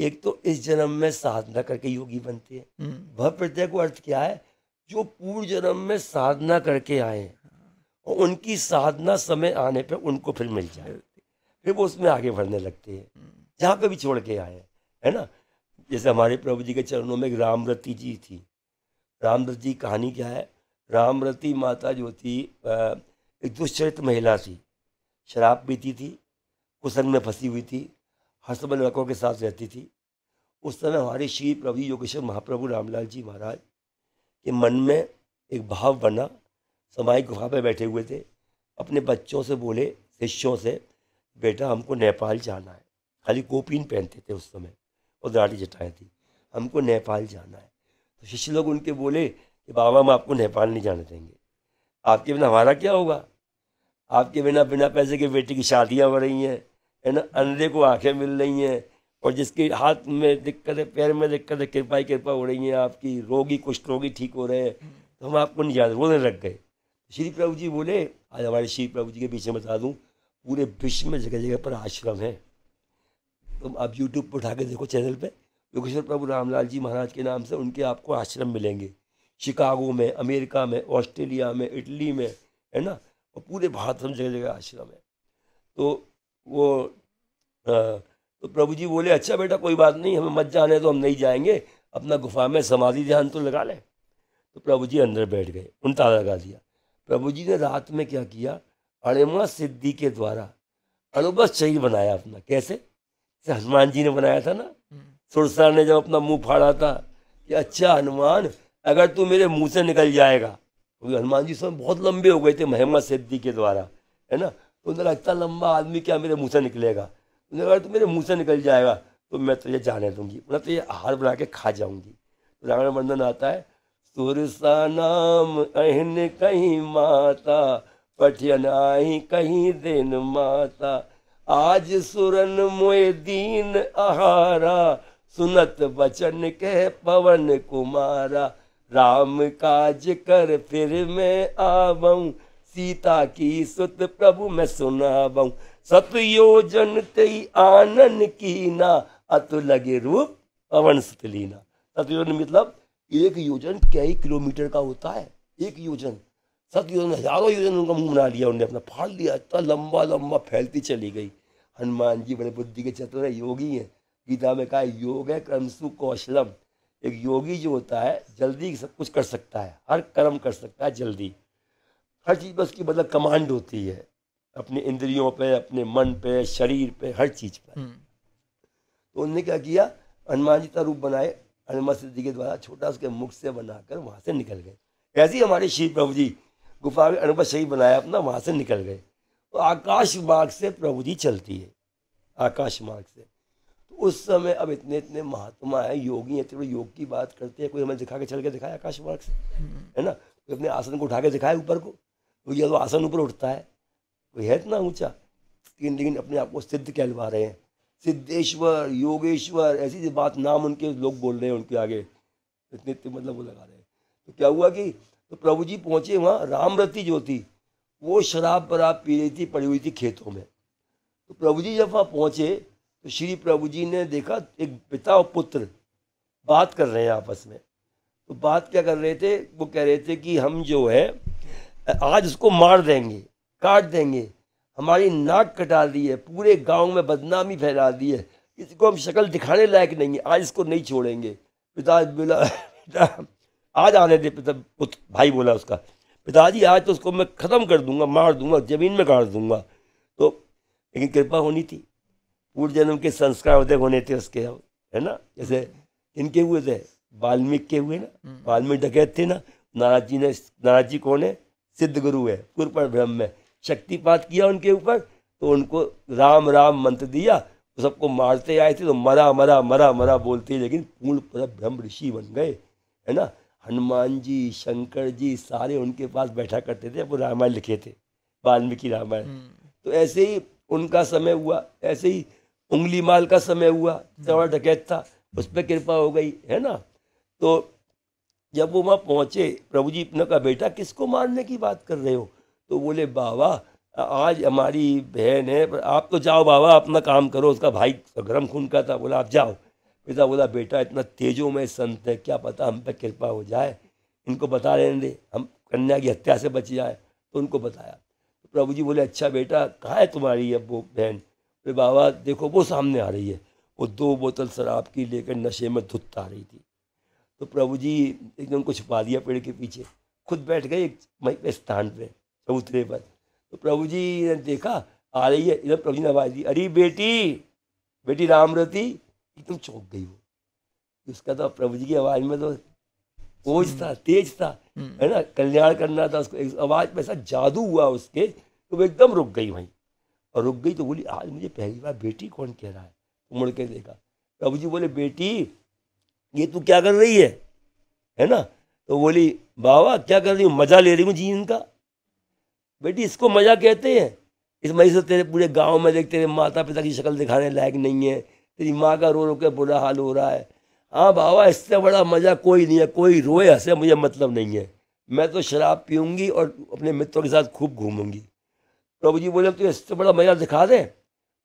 एक तो इस जन्म में साधना करके योगी बनते हैं। भव प्रत्यय को अर्थ क्या है? जो पूर्व जन्म में साधना करके आए और उनकी साधना समय आने पर उनको फिर मिल जाए, फिर वो उसमें आगे बढ़ने लगते हैं जहाँ पे भी छोड़ के आए, है ना। जैसे हमारे प्रभु जी के चरणों में एक रामरती जी थी। रामरती जी कहानी क्या है? रामरती माता जो थी एक दुष्चरित महिला थी, शराब पीती थी, कुसंग में फंसी हुई थी, हर समय लड़कों के साथ रहती थी। उस समय हमारे श्री प्रभु योगेश्वर महाप्रभु रामलाल जी महाराज के मन में एक भाव बना। समाई गुफा पे बैठे हुए थे, अपने बच्चों से बोले, शिष्यों से, बेटा हमको नेपाल जाना है। खाली गोपीन पहनते थे उस समय और दाढ़ी जटाएं थी, हमको नेपाल जाना है। तो शिष्य लोग उनके बोले कि बाबा हम आपको नेपाल नहीं जाने देंगे, आपके बिना हमारा क्या होगा, आपके बिना बिना पैसे के बेटी की शादियाँ हो रही हैं, है ना, अंधे को आंखें मिल रही हैं, और जिसके हाथ में दिक्कत है, पैर में दिक्कत है, कृपा ही कृपा हो रही है आपकी, रोगी कुष्ठ रोगी ठीक हो रहे हैं, तो हम आपको नहीं जाने। रोने लग गए। श्री प्रभु जी बोले, आज हमारे श्री प्रभु जी के पीछे बता दूं, पूरे विश्व में जगह जगह पर आश्रम है। तुम आप यूट्यूब पर उठा के देखो चैनल पे, योगेश्वर प्रभु रामलाल जी महाराज के नाम से उनके आपको आश्रम मिलेंगे। शिकागो में, अमेरिका में, ऑस्ट्रेलिया में, इटली में, है ना, और पूरे भारत में जगह जगह आश्रम है। तो वो तो प्रभु जी बोले, अच्छा बेटा कोई बात नहीं, हमें मत जाने तो हम नहीं जाएंगे, अपना गुफा में समाधि ध्यान तो लगा ले। तो प्रभु जी अंदर बैठ गए, उन ताला लगा दिया। प्रभु जी ने रात में क्या किया, अणिमा सिद्धि के द्वारा अणुबस शरीर बनाया अपना। कैसे? हनुमान जी ने बनाया था ना, सुरसा ने जब अपना मुंह फाड़ा था कि अच्छा हनुमान अगर तू मेरे मुंह से निकल जाएगा, क्योंकि हनुमान जी समय बहुत लंबे हो गए थे महिमा सिद्धि के द्वारा, है ना, तो उन्हें लगता लंबा आदमी क्या मेरे मुंह से निकलेगा, उन्हें अगर तू मेरे मुंह से निकल जाएगा तो मैं तुझे जाने दूंगी, मैं तुझे आहार बना के खा जाऊंगी। तो रावण वर्णन आता है, सुरसा नाम अहिन कहीं माता, पठियन आई कहीं दिन माता, आज सुरन मोए दीन आहारा, सुनत बचन कह पवन कुमारा, राम काज कर फिर मैं आवऊं, सीता की सुत प्रभु मैं सुनावऊं, सत योजन तेई आनन कीना, अतु लगे रूप पवन सुत लीना। सत योजन मतलब 1 योजन कई किलोमीटर का होता है, 1 योजन। 7 योजन हजारों योजन उनका मुंह बना लिया, उन्होंने अपना फाड़ लिया, इतना लंबा लंबा फैलती चली गई। हनुमान जी बड़े बुद्धि के चतुर है, योगी हैं। गीता में कहा योग है कर्मसु कौशलम। एक योगी जो होता है जल्दी सब कुछ कर सकता है, हर कर्म कर सकता है जल्दी, हर चीज़ पर उसकी मतलब कमांड होती है, अपने इंद्रियों पे, अपने मन पे, शरीर पे, हर चीज़ पर। तो उन्होंने क्या किया, हनुमान जी का रूप बनाए, हनुमान सिद्धि के द्वारा छोटा उसके मुख से बनाकर वहाँ से निकल गए। ऐसे ही हमारे श्री प्रभु जी गुफा में हनुमान शरीर बनाया अपना, वहाँ से निकल गए। तो आकाश मार्ग से प्रभु जी चलती है, आकाश मार्ग से। तो उस समय अब इतने इतने महात्मा है, योगी हैं, तो योग की बात करते हैं, कोई हमें दिखा के चल के दिखाए आकाश मार्ग से, है ना, कोई अपने आसन को उठा के दिखाए ऊपर को, तो यह तो आसन ऊपर उठता है, कोई है इतना ऊंचा, लेकिन अपने आप को सिद्ध कहलवा रहे हैं, सिद्धेश्वर, योगेश्वर, ऐसी बात नाम उनके लोग बोल रहे हैं उनके आगे, इतने इतने मतलब वो लगा रहे हैं। तो क्या हुआ कि तो प्रभु जी पहुँचे वहाँ, रामरती जो थी वो शराब वराब पी रही थी, पड़ी हुई थी खेतों में। तो प्रभु जी जब वहाँ पहुँचे तो श्री प्रभु जी ने देखा एक पिता और पुत्र बात कर रहे हैं आपस में। तो बात क्या कर रहे थे, वो कह रहे थे कि हम जो है आज उसको मार देंगे, काट देंगे, हमारी नाक कटा दी है, पूरे गांव में बदनामी फैला दी है, इसको हम शक्ल दिखाने लायक नहीं है, आज इसको नहीं छोड़ेंगे। पिता बोला आज आने दे, पिता पुत्र भाई बोला उसका, पिताजी आज तो उसको मैं ख़त्म कर दूंगा, मार दूंगा, ज़मीन में गाड़ दूंगा। तो लेकिन कृपा होनी थी, पूर्व जन्म के संस्कार उदय होने थे उसके, है ना, जैसे इनके हुए थे, वाल्मीकि के हुए ना, वाल्मीकि डकैत थे ना, नारद जी कौन है, सिद्ध गुरु है, पूर्व पर ब्रह्म है, शक्तिपात किया उनके ऊपर, तो उनको राम राम मंत्र दिया, तो सबको मारते आए थे तो मरा मरा मरा मरा बोलते, लेकिन पूर्ण ब्रह्म ऋषि बन गए, है ना। हनुमान जी, शंकर जी सारे उनके पास बैठा करते थे, वो रामायण लिखे थे, वाल्मीकि रामायण। तो ऐसे ही उनका समय हुआ, ऐसे ही उंगली माल का समय हुआ, चौड़ा डकैत था, उस पर कृपा हो गई, है ना। तो जब वो वहाँ पहुँचे, प्रभु जी ने कहा बेटा किसको मारने की बात कर रहे हो? तो बोले बाबा आज हमारी बहन है, पर आप तो जाओ बाबा, अपना काम करो। उसका भाई गर्म खून का था, बोला आप जाओ। पिता बोला बेटा इतना तेजों में संत है, क्या पता हम पे कृपा हो जाए, इनको बता रहने दे, हम कन्या की हत्या से बच जाए। तो उनको बताया। तो प्रभु जी बोले अच्छा बेटा कहाँ है तुम्हारी अब वो बहन? बोले बाबा देखो वो सामने आ रही है, वो 2 बोतल शराब की लेकर नशे में धुत आ रही थी। तो प्रभु जी एकदम को छुपा दिया पेड़ के पीछे, खुद बैठ गए एक स्थान पे चबूतरे पर। तो प्रभु जी ने देखा आ रही है, इधर प्रभु जी ने आवाज दी, अरे बेटी बेटी रामरती। एकदम चौंक गई वो, उसका तो प्रभु जी की आवाज में तो ओज था, तेज था, है ना, कल्याण करना था उसको। आवाज में ऐसा जादू हुआ उसके, तो वो एकदम रुक गई वहीं। और रुक गई तो बोली आज मुझे पहली बार बेटी कौन कह रहा है? तो मुड़ के देखा, प्रभु जी बोले बेटी ये तू क्या कर रही है ना? तो बोली बाबा क्या कर रही हूँ, मजा ले रही हूँ जीवन का। बेटी इसको मजा कहते हैं? इस मजा से तेरे पूरे गांव में देख तेरे माता पिता की शक्ल दिखाने लायक नहीं है, तेरी माँ का रो रो के बुरा हाल हो रहा है। हाँ बाबा इससे बड़ा मजा कोई नहीं है, कोई रोए हंसे मुझे मतलब नहीं है, मैं तो शराब पीऊँगी और अपने मित्रों के साथ खूब घूमूंगी। प्रभु जी बोले तो इससे बड़ा मजा दिखा दे?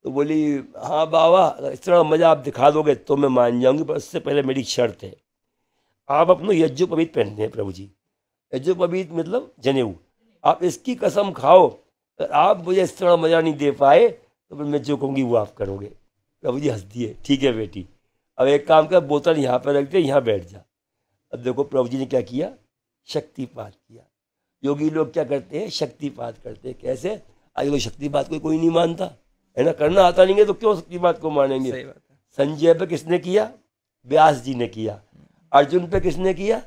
तो बोली हाँ बाबा इस तरह मजा आप दिखा दोगे तो मैं मान जाऊंगी, पर उससे पहले मेरी शर्त है, आप अपना यज्ञोपवीत पहनते हैं प्रभु जी, यज्ञोपवीत मतलब जनेऊ, आप इसकी कसम खाओ अगर आप मुझे इस तरह मजा नहीं दे पाए तो फिर मैं जो कहूँगी वो आप करोगे। प्रभु जी हंस दिए, ठीक है बेटी अब एक काम कर, बोतल यहाँ पर रख दे, यहाँ बैठ जा। अब देखो प्रभु जी ने क्या किया, शक्तिपात किया। योगी लोग क्या करते हैं, शक्तिपात करते हैं। कैसे? आज लोग शक्तिपात को कोई नहीं मानता, है ना, करना आता नहीं है तो क्यों शक्तिपात को मानेंगे। सही बात है। संजय पे किसने किया? व्यास जी ने किया। अर्जुन पे किसने किया?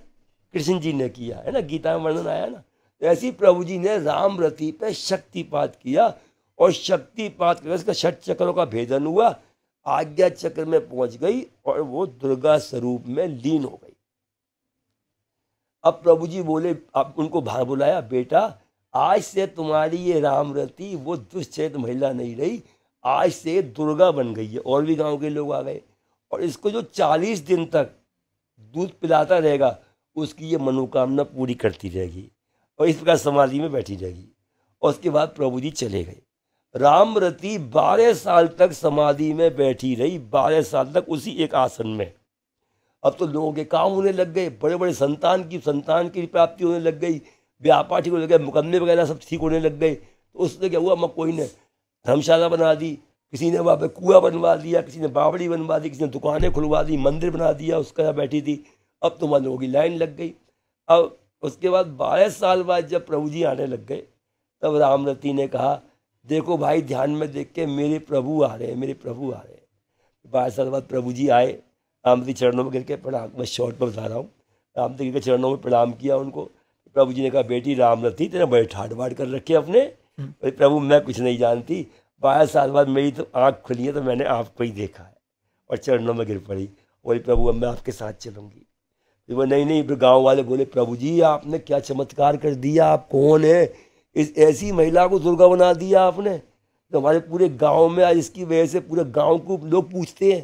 कृष्ण जी ने किया, है ना, गीता में वर्णन आया ना। तो ऐसे ही प्रभु जी ने राम रति पे शक्तिपात किया, और शक्तिपात करके उसका 6 चक्रों का भेदन हुआ, आज्ञा चक्र में पहुंच गई और वो दुर्गा स्वरूप में लीन हो गई। अब प्रभु जी बोले, आप उनको बाहर बुलाया, बेटा आज से तुम्हारी ये रामरती वो दुष्चरित महिला नहीं रही, आज से दुर्गा बन गई है। और भी गांव के लोग आ गए, और इसको जो 40 दिन तक दूध पिलाता रहेगा उसकी ये मनोकामना पूरी करती रहेगी, और इस प्रकार समाधि में बैठी रहेगी। और उसके बाद प्रभु जी चले गए। रामरती 12 साल तक समाधि में बैठी रही, 12 साल तक उसी एक आसन में। अब तो लोगों के काम होने लग गए, बड़े बड़े संतान की प्राप्ति होने लग गई, व्यापार ठीक होने लग गए, मुकदमे वगैरह सब ठीक होने लग गए। तो उसने क्या हुआ, कोई ने धर्मशाला बना दी, किसी ने वहाँ पे कुआं बनवा दिया, किसी ने बावड़ी बनवा दी, किसी ने दुकानें खुलवा दी, मंदिर बना दिया, उसका यहाँ बैठी थी। अब तो वहाँ लोगों की लाइन लग गई। अब उसके बाद 12 साल बाद जब प्रभु जी आने लग गए, तब रामरती ने कहा देखो भाई ध्यान में देख के मेरे प्रभु आ रहे हैं, मेरे प्रभु आ रहे हैं। 12 साल बाद प्रभु जी आए, रामरती चरणों में गिर के प्रणाम, मैं शॉर्ट पर बता रहा हूँ, रामरती के चरणों में प्रणाम किया उनको। प्रभु जी ने कहा बेटी रामरती तेरे बड़े ठाट बाट कर रखे अपने। प्रभु मैं कुछ नहीं जानती, 12 साल बाद मेरी तो आँख खुली है तो मैंने आपको ही देखा है, और चरणों में गिर पड़ी। बोली प्रभु अब मैं आपके साथ चलूँगी। फिर वो नहीं, फिर गाँव वाले बोले प्रभु जी आपने क्या चमत्कार कर दिया, आप कौन है, इस ऐसी महिला को दुर्गा बना दिया आपने। तो हमारे पूरे गांव में आज इसकी वजह से पूरे गांव को लोग पूछते हैं,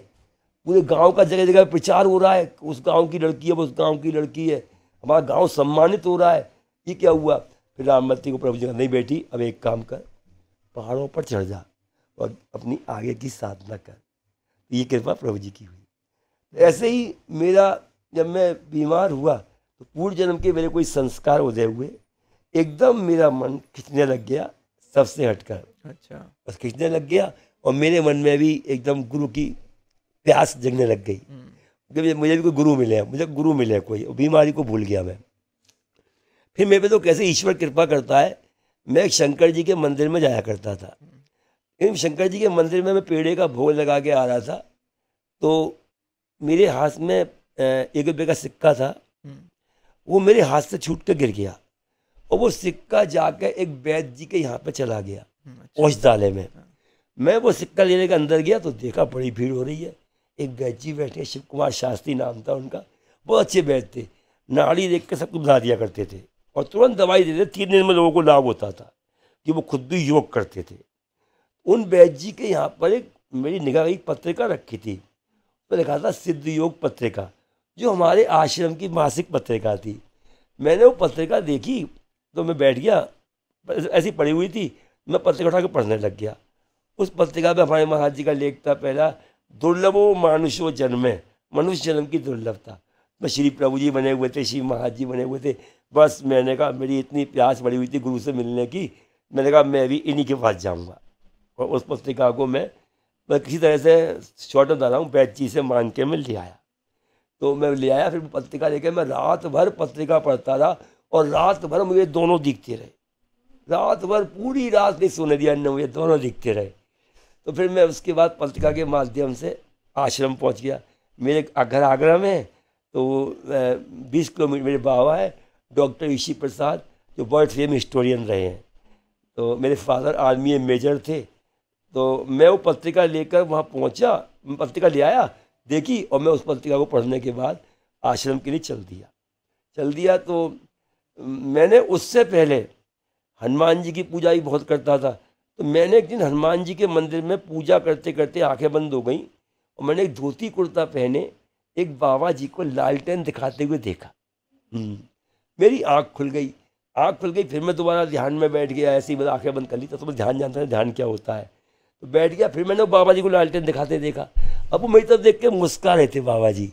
पूरे गांव का जगह जगह प्रचार हो रहा है, उस गांव की लड़की है, उस गांव की लड़की है, हमारा गांव सम्मानित हो रहा है। ये क्या हुआ? फिर रामरती को प्रभु जी नहीं बेटी अब एक काम कर, पहाड़ों पर चढ़ जा और अपनी आगे की साधना कर। ये कृपा प्रभु जी की हुई। ऐसे ही मेरा जब मैं बीमार हुआ तो पूर्व जन्म के मेरे कोई संस्कार उदय हुए, एकदम मेरा मन खिंचने लग गया सबसे हटकर। अच्छा, बस खिंचने लग गया, और मेरे मन में भी एकदम गुरु की प्यास जगने लग गई, क्योंकि मुझे भी कोई गुरु मिले, मुझे गुरु मिले कोई, बीमारी को भूल गया मैं। फिर मेरे पे तो कैसे ईश्वर कृपा करता है, मैं शंकर जी के मंदिर में जाया करता था। लेकिन शंकर जी के मंदिर में मैं पेड़े का भोग लगा के आ रहा था, तो मेरे हाथ में 1 रुपये का सिक्का था, वो मेरे हाथ से छूट कर गिर गया, और वो सिक्का जाकर एक वैद्य जी के यहाँ पे चला गया अच्छा। औषधालय में। मैं वो सिक्का लेने के अंदर गया तो देखा बड़ी भीड़ हो रही है। एक वैद्य जी बैठे, शिव कुमार शास्त्री नाम था उनका, बहुत अच्छे वैद्य थे, नाड़ी देख के सब कुछ बता दिया करते थे और तुरंत दवाई देते। 3 दिन में लोगों को लाभ होता था कि वो खुद भी योग करते थे। उन वैद्य जी के यहाँ पर एक मेरी निगाह एक पत्रिका रखी थी, तो लिखा था सिद्ध योग पत्रिका, जो हमारे आश्रम की मासिक पत्रिका थी। मैंने वो पत्रिका देखी तो मैं बैठ गया, ऐसी पड़ी हुई थी, मैं पत्रिका उठा के पढ़ने लग गया। उस पत्रिका में हमारे महाराज जी का लेख था पहला, दुर्लभो मानुषो जन्म, मनुष्य जन्म की दुर्लभता। मैं श्री प्रभु जी बने हुए थे, श्री महाराज जी बने हुए थे। बस मैंने कहा मेरी इतनी प्यास बढ़ी हुई थी गुरु से मिलने की, मैंने कहा मैं भी इन्हीं के पास जाऊँगा। और उस पत्रिका को मैं किसी तरह से शॉर्ट बता रहा हूँ, वैद्य जी से मांग के मैं ले आया। तो मैं ले आया, फिर पत्रिका लेकर मैं रात भर पत्रिका पढ़ता रहा और रात भर मुझे दोनों दिखते रहे। रात भर पूरी रात नहीं सोने दिया, न मुझे दोनों दिखते रहे। तो फिर मैं उसके बाद पत्रिका के माध्यम से आश्रम पहुंच गया। मेरे घर आगरा में, तो 20 किलोमीटर मेरे बाबा है डॉक्टर ऋषि प्रसाद, जो वर्ल्ड फेम हिस्टोरियन रहे हैं। तो मेरे फादर आर्मी में मेजर थे। तो मैं वो पत्रिका लेकर वहाँ पहुँचा, पत्रिका ले आया, देखी, और मैं उस पत्रिका को पढ़ने के बाद आश्रम के लिए चल दिया। तो मैंने उससे पहले हनुमान जी की पूजा ही बहुत करता था। तो मैंने एक दिन हनुमान जी के मंदिर में पूजा करते करते आंखें बंद हो गई और मैंने एक धोती कुर्ता पहने एक बाबा जी को लालटेन दिखाते हुए देखा। मेरी आँख खुल गई। फिर मैं दोबारा ध्यान में बैठ गया, ऐसे ही आंखें बंद कर ली। तो मैं ध्यान जानता है ध्यान क्या होता है। तो बैठ गया, फिर मैंने बाबा जी को लालटेन दिखाते देखा। अब वो मेरी तरफ देख के मुस्कुरा रहे थे बाबा जी।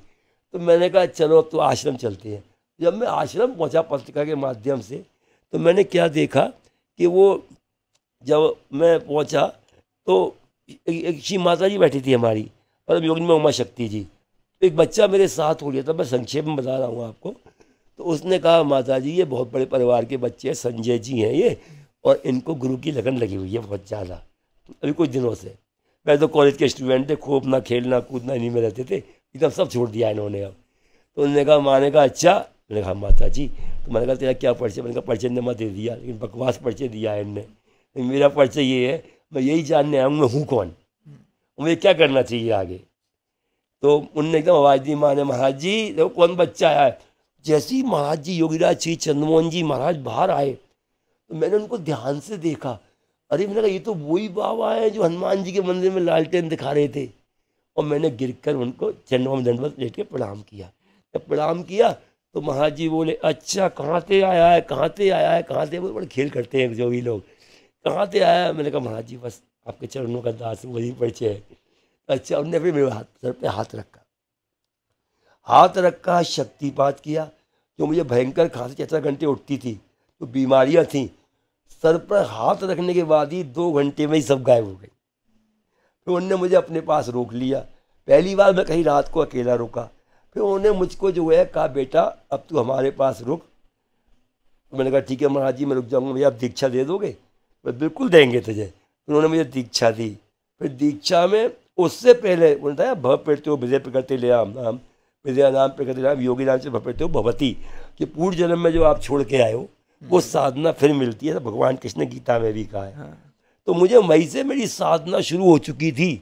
तो मैंने कहा चलो अब तो आश्रम चलते हैं। जब मैं आश्रम पहुंचा पत्रिका के माध्यम से, तो मैंने क्या देखा कि वो जब मैं पहुंचा तो एक श्री माता जी बैठी थी हमारी, परम योगिनी में उमा शक्ति जी। एक बच्चा मेरे साथ हो गया था, मैं संक्षेप में बता रहा हूँ आपको। तो उसने कहा माता जी ये बहुत बड़े परिवार के बच्चे हैं, संजय जी हैं ये, और इनको गुरु की लगन लगी हुई है बहुत ज़्यादा अभी कुछ दिनों से। मैं तो कॉलेज के स्टूडेंट थे, खूब ना खेलना कूदना इन्हीं में रहते थे, एकदम सब छोड़ दिया इन्होंने अब। तो उन्होंने कहा, माँ ने कहा अच्छा। मैंने कहा माता जी, तो मैंने कहा तेरा क्या परिचय? मैंने कहा परिचय ने मत दे दिया, लेकिन बकवास परिचय दिया है इनने। मेरा परिचय ये है, मैं यही जानने आया हूँ मैं हूँ कौन, मुझे क्या करना चाहिए आगे। तो उनने एकदम आवाज़ दी माँ ने, महाराज जी देखो कौन बच्चा आया है। जैसे ही महाराज जी योगीराज श्री चंद्रमोहन जी महाराज बाहर आए तो मैंने उनको ध्यान से देखा। अरे मैंने कहा ये तो वही बाबा है जो हनुमान जी के मंदिर में लालटेन दिखा रहे थे। और मैंने गिरकर उनको चरणों में दंडवत लेट के प्रणाम किया। जब प्रणाम किया तो महाराज जी बोले, अच्छा कहाँ से आया है, कहाँ से आया है, कहाँ से? बड़े खेल करते हैं जो भी लोग, कहाँ से आया है? मैंने कहा महाराज जी बस आपके चरणों का दास वही परिचय है। अच्छा, उनने फिर मेरे सर पे हाथ रखा, शक्तिपात किया। जो मुझे भयंकर खांसी 4 घंटे उठती थी, तो बीमारियां थी, सर पर हाथ रखने के बाद ही 2 घंटे में ही सब गायब हो गई। फिर उन्होंने मुझे अपने पास रोक लिया। पहली बार मैं कहीं रात को अकेला रुका, फिर उन्होंने मुझको जो है कहा, बेटा अब तू हमारे पास रुक। तो मैंने कहा ठीक है महाराज जी मैं रुक जाऊँगा। भैया आप दीक्षा दे दोगे? मैं बिल्कुल देंगे तुझे। उन्होंने मुझे दीक्षा दी। फिर दीक्षा में उससे पहले उन्होंने बताया, भव प्रकृति हो विजय प्रकृति ले नाम, विजय नाम प्रकृति नाम, योगी नाम से भव प्रकृति हो भवती, कि पूर्व जन्म में जो आप छोड़ के आए हो वो साधना फिर मिलती है। तो भगवान कृष्ण ने गीता में भी कहा है। तो मुझे मई से मेरी साधना शुरू हो चुकी थी,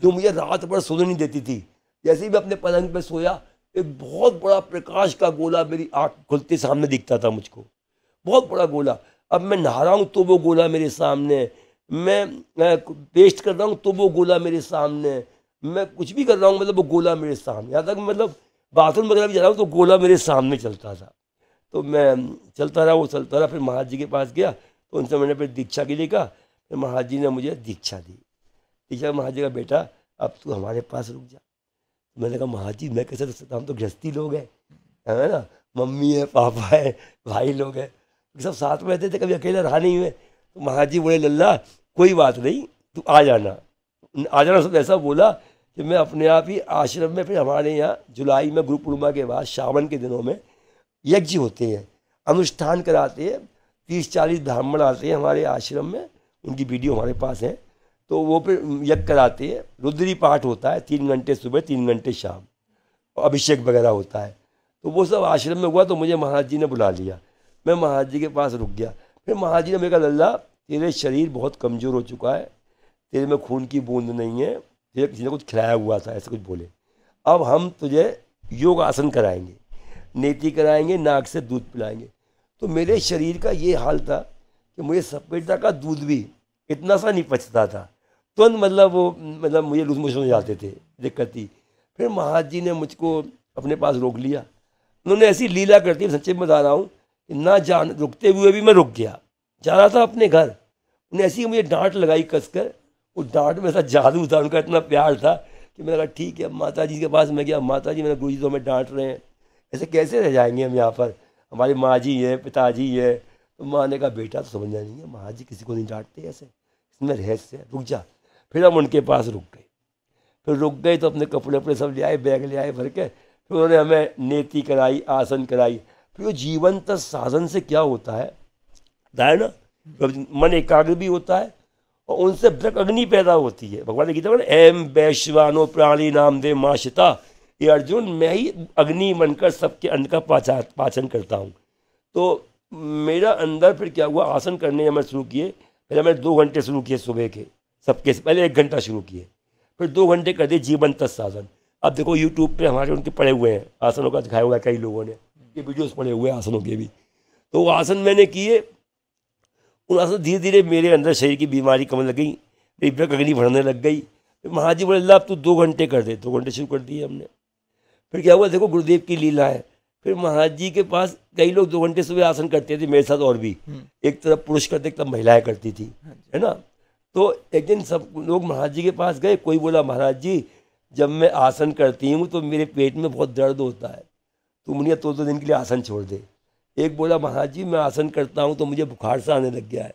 जो मुझे रात भर सोने नहीं देती थी। जैसे ही मैं अपने पलंग पे सोया, एक बहुत बड़ा प्रकाश का गोला मेरी आँख खुलते सामने दिखता था मुझको, बहुत बड़ा गोला। अब मैं नहा रहा हूँ तो वो गोला मेरे सामने, मैं पेस्ट कर रहा हूँ तो वो गोला मेरे सामने, मैं कुछ भी कर रहा हूँ मतलब वो गोला मेरे सामने। यहाँ तक मतलब बाथरूम वगैरह भी जा रहा हूँ तो गोला मेरे सामने चलता था। तो मैं चलता रहा, वो चलता रहा। फिर महाराज जी के पास गया तो उनसे मैंने फिर दीक्षा के लिए कहा। फिर महाराज जी ने मुझे दीक्षा दी। दीक्षा महाराज जी का, बेटा अब तू हमारे पास रुक जा। मैंने कहा महाराज जी मैं कैसे रुक सकता, हम तो गृहस्थी लोग हैं, है ना, मम्मी है पापा है भाई लोग हैं, सब साथ में रहते थे, कभी अकेले रहा नहीं हुए। तो महाराज जी बोले, लल्ला कोई बात नहीं तू आ जाना। सब ऐसा बोला कि मैं अपने आप ही आश्रम में, फिर हमारे यहाँ जुलाई में गुरु पूर्णिमा के बाद सावन के दिनों में यज्ञ होते हैं, अनुष्ठान कराते हैं, 30-40 ब्राह्मण आते हैं हमारे आश्रम में, उनकी वीडियो हमारे पास है। तो वो फिर यज्ञ कराते हैं, रुद्री पाठ होता है 3 घंटे सुबह 3 घंटे शाम, और अभिषेक वगैरह होता है। तो वो सब आश्रम में हुआ। तो मुझे महाराज जी ने बुला लिया। मैं महाराज जी के पास रुक गया। फिर महाराज जी ने मेरे कहा, लल्ला तेरे शरीर बहुत कमज़ोर हो चुका है, तेरे में खून की बूंद नहीं है, तेरे किसी ने कुछ खिलाया हुआ था, ऐसे कुछ बोले। अब हम तुझे योग आसन कराएंगे, नेति कराएंगे, नाक से दूध पिलाएंगे। तो मेरे शरीर का ये हाल था कि मुझे सपेटा का दूध भी इतना सा नहीं पचता था, तुरंत मतलब मुझे लूज मोशन हो जाते थे, दिक्कत थी। फिर महाराज जी ने मुझको अपने पास रोक लिया। उन्होंने ऐसी लीला करती है, सच्चे में बता रहा हूँ, कि ना जान रुकते हुए भी मैं रुक गया, जा रहा था अपने घर। उन्हें ऐसी मुझे डांट लगाई कसकर, वो डांट में ऐसा जादू था, उनका इतना प्यार था कि मैंने कहा ठीक है। माता जी के पास मैं गया, माता जी मेरे गुरु जी तो हमें डांट रहे हैं, ऐसे कैसे रह जाएंगे हम यहाँ पर, हमारी माँ जी है, पिताजी है। तो माँ ने कहा, बेटा तो समझना नहीं है, माँ जी किसी को नहीं डांटते ऐसे, इसमें रहस्य है, रुक जा। फिर हम उनके पास रुक गए। फिर रुक गए तो अपने कपड़े वपड़े सब ले आए, बैग ले आए भर के। फिर उन्होंने हमें नेति कराई, आसन कराई। फिर वो जीवंत साधन से क्या होता है ना, मन एकाग्र भी होता है और उनसे ब्रक अग्नि पैदा होती है। भगवान ने गीता में, एम वैश्वानो प्राणी नाम दे माशिता, ये अर्जुन मैं ही अग्नि बनकर सबके अन्न का पाचन करता हूँ। तो मेरा अंदर फिर क्या हुआ, आसन करने हमें शुरू किए। पहले मैंने 2 घंटे शुरू किए सुबह के, सबके पहले 1 घंटा शुरू किए, फिर 2 घंटे कर दिए जीवंत साधन। अब देखो यूट्यूब पे हमारे उनके पड़े हुए हैं, आसनों का दिखाया हुआ है, कई लोगों ने ये वीडियोस पड़े हुए हैं आसनों के भी। तो वो आसन मैंने किए, उन आसन धीरे धीरे मेरे अंदर शरीर की बीमारी कम लग गई, मेरी ब्रक अग्नि बढ़ने लग गई। महाराज जी बोले, अल्लाह अब तू 2 घंटे कर दे। 2 घंटे शुरू कर दिए हमने। फिर क्या हुआ, देखो गुरुदेव की लीला है। फिर महाराज जी के पास कई लोग 2 घंटे सुबह आसन करते थे, मेरे साथ और भी, एक तरफ पुरुष करते, एक तरफ महिलाएं करती थी, है ना। तो एक दिन सब लोग महाराज जी के पास गए। कोई बोला, महाराज जी जब मैं आसन करती हूँ तो मेरे पेट में बहुत दर्द होता है, तो मुनिया 2-2 दिन के लिए आसन छोड़ दे। एक बोला, महाराज जी मैं आसन करता हूँ तो मुझे बुखार सा आने लग गया है,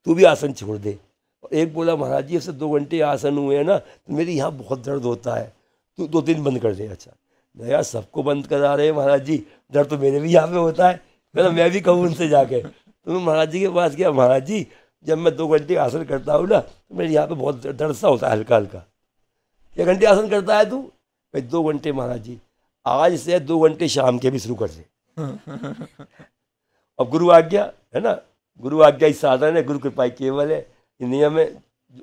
तू भी आसन छोड़ दे। और एक बोला, महाराज जी ऐसे 2 घंटे आसन हुए हैं ना, तो मेरे यहाँ बहुत दर्द होता है, तू 2 दिन बंद कर दे। अच्छा यार, सबको बंद करा रहे हैं महाराज जी, दर्द तो मेरे भी यहाँ पे होता है, मैं भी कहूँ उनसे जाके। तो मैं महाराज जी के पास गया, महाराज जी जब मैं 2 घंटे आसन करता हूँ ना, तो मेरे यहाँ पे बहुत दर्द सा होता है, हल्का हल्का। 1 घंटे आसन करता है तू? भाई 2 घंटे महाराज जी, आज से 2 घंटे शाम के भी शुरू कर दे। अब गुरु आज्ञा है ना, गुरु आज्ञा ही साधन है, गुरु कृपा केवल है, नियम है।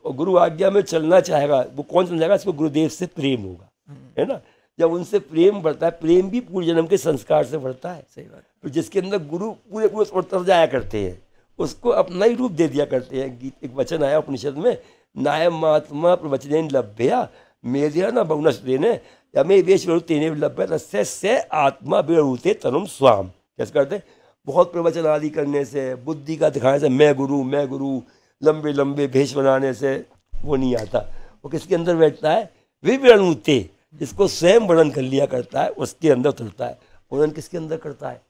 गुरु आज्ञा में चलना चाहेगा वो कौन समझाएगा, इसको गुरुदेव से प्रेम होगा, है ना। जब उनसे प्रेम बढ़ता है, प्रेम भी पूर्व जन्म के संस्कार से बढ़ता है। सही बात। तो जिसके अंदर गुरु पूरे उतर जाया करते हैं, उसको अपना ही रूप दे दिया करते हैं। गीत एक वचन आया उपनिषद में, नायम महात्मा प्रवचन लभ्या मेधिया न बहुनश देने यमे वेश तेने लभ्य तस्य से आत्मा बेरूते तनुम स्वाम। कैसे करते, बहुत प्रवचन आदि करने से, बुद्धि का दिखाने से, मैं गुरु, लंबे लंबे भेष बनाने से वो नहीं आता। वो किसके अंदर बैठता है, विवरणूते, जिसको स्वयं वर्णन कर लिया करता है, उसके अंदर उतरता है। वर्णन किसके अंदर करता है,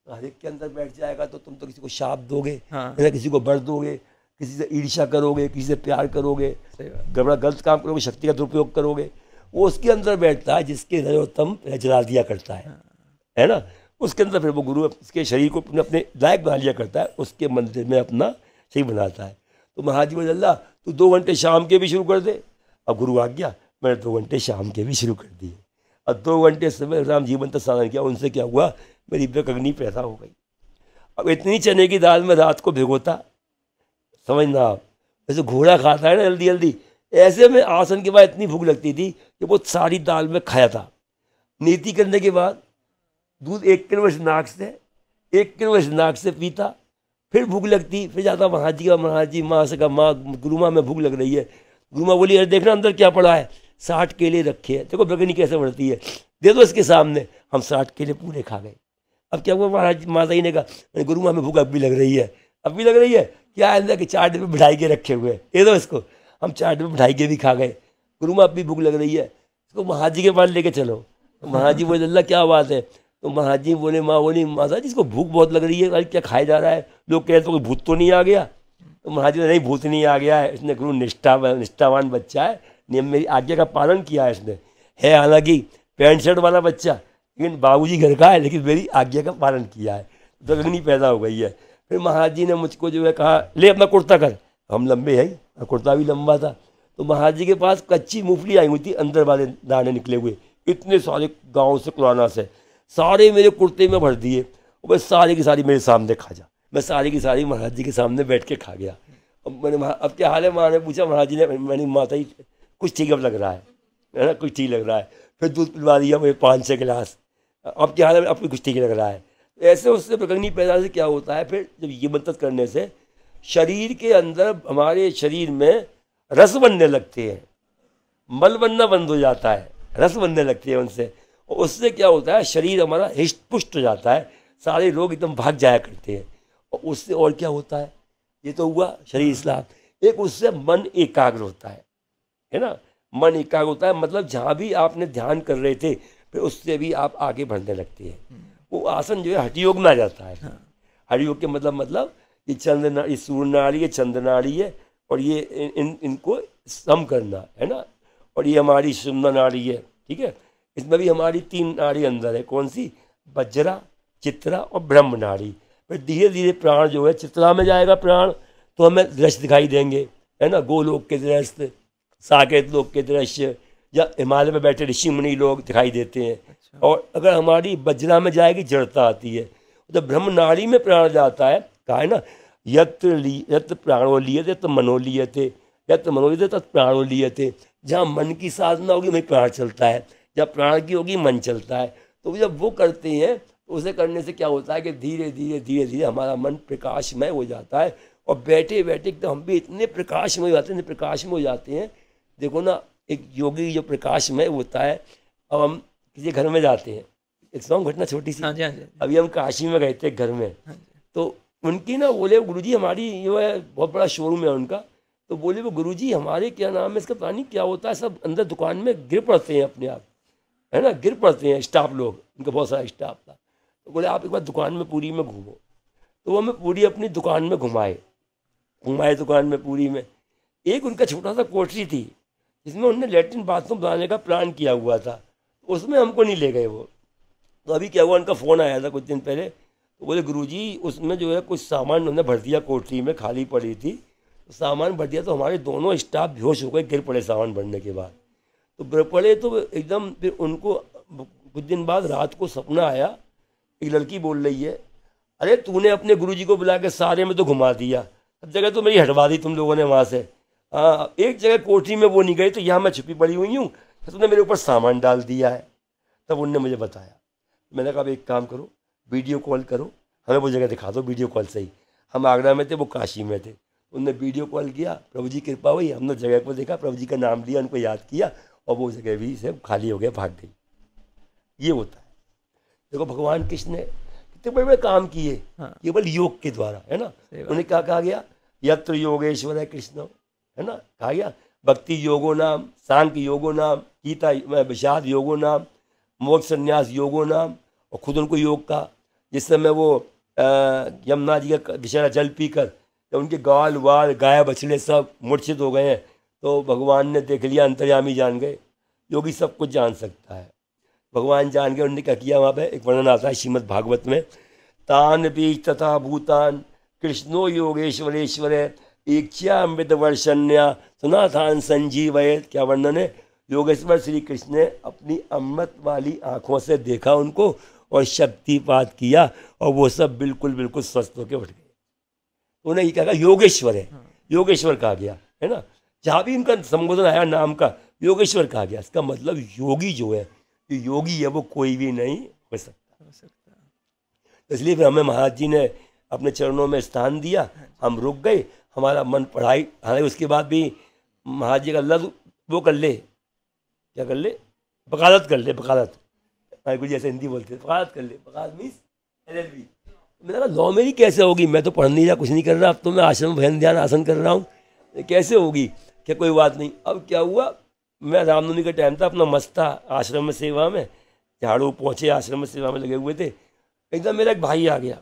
हर एक के अंदर बैठ जाएगा तो तुम तो किसी को शाप दोगे, किसी को बर दोगे, किसी से ईर्ष्या करोगे, किसी से प्यार करोगे, गलत काम करोगे, शक्ति का दुरुपयोग करोगे। वो उसके अंदर बैठता है जिसके हृदयोत्तम जला दिया करता है ना। उसके अंदर फिर वो गुरु उसके शरीर को अपने लायक बना लिया करता है, उसके मंदिर में अपना शरीर बनाता है। तो महाराज जी बोले, अल्लाह तू 2 घंटे शाम के भी शुरू कर दे। अब गुरु आ गया, मैंने 2 घंटे शाम के भी शुरू कर दिए। अब 2 घंटे समय राम जीवन तक साधन किया। उनसे क्या हुआ, मेरी ब्रक अग्नि पैदा हो गई। अब इतनी चने की दाल में रात को भिगोता, समझना आप, जैसे घोड़ा खाता है ना जल्दी जल्दी, ऐसे में आसन के बाद इतनी भूख लगती थी कि वो सारी दाल में खाया था। नीति करने के बाद दूध 1 किलो नाक से पीता, फिर भूख लगती, फिर जाता महाराज जी का, महाराज जी माँ से कहा, माँ गुरु माँ में भूख लग रही है। गुरु माँ बोली, अरे देखना अंदर क्या पड़ा है, 60 केले रखे हैं, देखो ब्रकनी कैसे बढ़ती है, दे दो इसके सामने। हम 60 केले पूरे खा गए। अब क्या हुआ, महाराज माता जी ने कहा, गुरु माँ में भूख अब भी लग रही है, अब भी लग रही है, क्या अंदर के 4 डिब्बे मिठाई के रखे हुए, दे दो इसको। हम 4 डिब्बे मिठाई के भी खा गए। गुरु माँ अब भी भूख लग रही है, इसको महाराज जी के पास लेके चलो। तो महाराज जी बोले, अल्लाह क्या बात है। तो महाराज जी बोले, माँ बोली, माता जी इसको भूख बहुत लग रही है, अरे क्या खाया जा रहा है, लोग कहते कोई भूत तो नहीं आ गया। तो महाराज जी ने, नहीं भूत नहीं आ गया है, इसने गुरु निष्ठावान बच्चा है, नियम मेरी आज्ञा का पालन किया है इसने, है हालांकि पैंट शर्ट वाला बच्चा, लेकिन बाबूजी घर का है, लेकिन मेरी आज्ञा का पालन किया है, तो अग्नि पैदा हो गई है। फिर महाराज जी ने मुझको जो है कहा, ले अपना कुर्ता कर, हम लंबे हैं, कुर्ता भी लंबा था। तो महाराज जी के पास कच्ची मूंगफली आई हुई थी, अंदर वाले दाने निकले हुए, इतने सारे गाँव से कुराना से सारे मेरे कुर्ते में भर दिए, और बस सारी की सारी मेरे सामने खा जा। मैं सारी की सारी महाराज जी के सामने बैठ के खा गया। अब मैंने अब क्या हाल है, माँ ने पूछा, महाराज जी ने, मैंने माता जी कुछ ठीक अब लग रहा है ना, कुछ ठीक लग रहा है। फिर दूध पिलवा दिया मुझे 5-6 गिलास। अब क्या हाल है, अब कुछ ठीक लग रहा है। ऐसे उससे प्रकरणी पैदा से क्या होता है, फिर जब ये मदद करने से शरीर के अंदर, हमारे शरीर में रस बनने लगते हैं, मल बनना बंद हो जाता है, रस बनने लगते हैं उनसे। और उससे क्या होता है, शरीर हमारा हिष्ट पुष्ट हो जाता है, सारे रोग एकदम भाग जाया करते हैं। और उससे और क्या होता है, ये तो हुआ शरीर इस्लाम। एक उससे मन एकाग्र होता है ना, मन एकाग्र होता है, मतलब जहाँ भी आपने ध्यान कर रहे थे फिर उससे भी आप आगे बढ़ने लगते हैं। वो आसन जो है हठयोग में आ जाता है। हठयोग के मतलब ये चंद्र नाड़ी, सूर्य नाड़ी, ये चंद्र नाड़ी है, और ये इनको सम करना है ना। और ये हमारी सुषुम्ना नाड़ी है, ठीक है। इसमें भी हमारी 3 नाड़ी अंदर है, कौन सी, वज्रा, चित्रा और ब्रह्म नाड़ी। फिर धीरे धीरे प्राण जो है, चित्रा में जाएगा प्राण तो हमें दृश्य दिखाई देंगे, है ना, गोलोक के दृश्य, साकेत लोक के दृश्य, या हिमालय में बैठे ऋषि मुनि लोग दिखाई देते हैं। और अगर हमारी वज्रा में जाएगी, जड़ता आती है। तो ब्रह्म नाड़ी में प्राण जाता है, कहा है ना, यत्र प्राणो लियते तत् मनो लियते, यत्र मनो लियते तत् प्राणो लियते। जहाँ मन की साधना होगी वहीं प्राण चलता है, जब प्राण की होगी मन चलता है। तो जब वो करते हैं तो उसे करने से क्या होता है कि धीरे धीरे हमारा मन प्रकाशमय हो जाता है। और बैठे बैठे एकदम हम भी इतने प्रकाशमय हो जाते हैं, इतने प्रकाशमय हो जाते हैं। देखो ना, एक योगी जो प्रकाशमय होता है, अब हम किसी घर में जाते हैं, एक सॉन्ग घटना छोटी सी, अभी हम काशी में गए थे घर में, तो उनकी ना बोले, गुरुजी हमारी जो है बहुत बड़ा शोरूम है उनका, तो बोले वो, गुरुजी हमारे क्या नाम है इसका, पता नहीं क्या होता है, सब अंदर दुकान में गिर पड़ते हैं अपने आप, है ना, गिर पड़ते हैं स्टाफ लोग, उनका बहुत सारा स्टाफ था। तो बोले आप एक बार दुकान में पूरी में घूमो। तो वो हमें पूरी अपनी दुकान में घुमाए दुकान में पूरी में। एक उनका छोटा सा कोठरी थी जिसमें उन्होंने लैट्रिन बाथरूम बनाने का प्लान किया हुआ था, तो उसमें हमको नहीं ले गए वो। तो अभी क्या हुआ, उनका फ़ोन आया था कुछ दिन पहले, तो बोले गुरुजी उसमें जो है कुछ सामान उन्होंने भर दिया, कोठरी में खाली पड़ी थी, तो सामान भर दिया, तो हमारे दोनों स्टाफ बेहोश हो गए, गिर पड़े सामान भरने के बाद। तो गिर पड़े तो एकदम, फिर उनको कुछ दिन बाद रात को सपना आया, एक लड़की बोल रही है, अरे तूने अपने गुरुजी को बुला के सारे में तो घुमा दिया, सब जगह तो मेरी हटवा दी तुम लोगों ने वहाँ से। हाँ, एक जगह कोठरी में वो नहीं गई, तो यहाँ मैं छुपी पड़ी हुई हूँ, तो तुमने मेरे ऊपर सामान डाल दिया है। तब उनने मुझे बताया। मैंने कहा एक काम करो, वीडियो कॉल करो, हमें वो जगह दिखा दो वीडियो कॉल से ही। हम आगरा में थे, वो काशी में थे। उनने वीडियो कॉल किया, प्रभु जी कृपा हुई, हमने जगह को देखा, प्रभु जी का नाम लिया, उनको याद किया, और वो जगह भी सब खाली हो गया, भाग गई। ये होता है। देखो भगवान कृष्ण ने कितने बड़े बड़े काम किए, केवल योग के द्वारा, है ना। उन्हें क्या कहा गया, यत्र योगेश्वर है कृष्ण, है ना, कहा गया भक्ति योगो नाम, सांख्य योगो नाम, गीता विषाद योगो नाम, मोक्ष संन्यास योगो नाम। और खुद उनको योग का, जिस समय वो यमुना जी का विषैला जल पीकर जब उनके गाल वाल गाय बछड़े सब मूर्छित हो गए हैं, तो भगवान ने देख लिया, अंतर्यामी जान गए। योगी सब कुछ जान सकता है, भगवान जान गए। उन्होंने क्या किया, वहाँ पे एक वर्णन आता है श्रीमद् भागवत में, तान बीज तथा भूतान कृष्णो योगेश्वरेश्वर इच्छा अमृत वर्षन्या सुनाथान संजीवय। क्या वर्णन है, योगेश्वर श्री कृष्ण ने अपनी अमृत वाली आँखों से देखा उनको और शक्तिपात किया, और वो सब बिल्कुल बिल्कुल स्वस्थ होकर उठ गए। उन्हें ये कहा योगेश्वर है, योगेश्वर कहा गया, है ना। जहाँ भी इनका संबोधन आया नाम का, योगेश्वर कहा गया। इसका मतलब योगी जो है, जो योगी है, वो कोई भी नहीं हो सकता। इसलिए फिर हमें महाराज जी ने अपने चरणों में स्थान दिया, हम रुक गए, हमारा मन पढ़ाई, हालांकि उसके बाद भी महाराज जी का अल्लाह वो कर ले, क्या कर ले, वकालत कर ले, वकालत, गुरु जी ऐसे हिंदी बोलते हैं, वकालत कर ले, वकालत मीन्स LLB। मैंने कहा लॉ मेरी कैसे होगी, मैं तो पढ़ नहीं रहा, कुछ नहीं कर रहा, अब तो मैं आश्रम भजन ध्यान आसन कर रहा हूँ, कैसे होगी। क्या कोई बात नहीं। अब क्या हुआ, मैं रामनवमी का टाइम था, अपना मस्त था आश्रम में सेवा में, झाड़ू पहुँचे, आश्रम में सेवा में लगे हुए थे। एकदम मेरा एक भाई आ गया,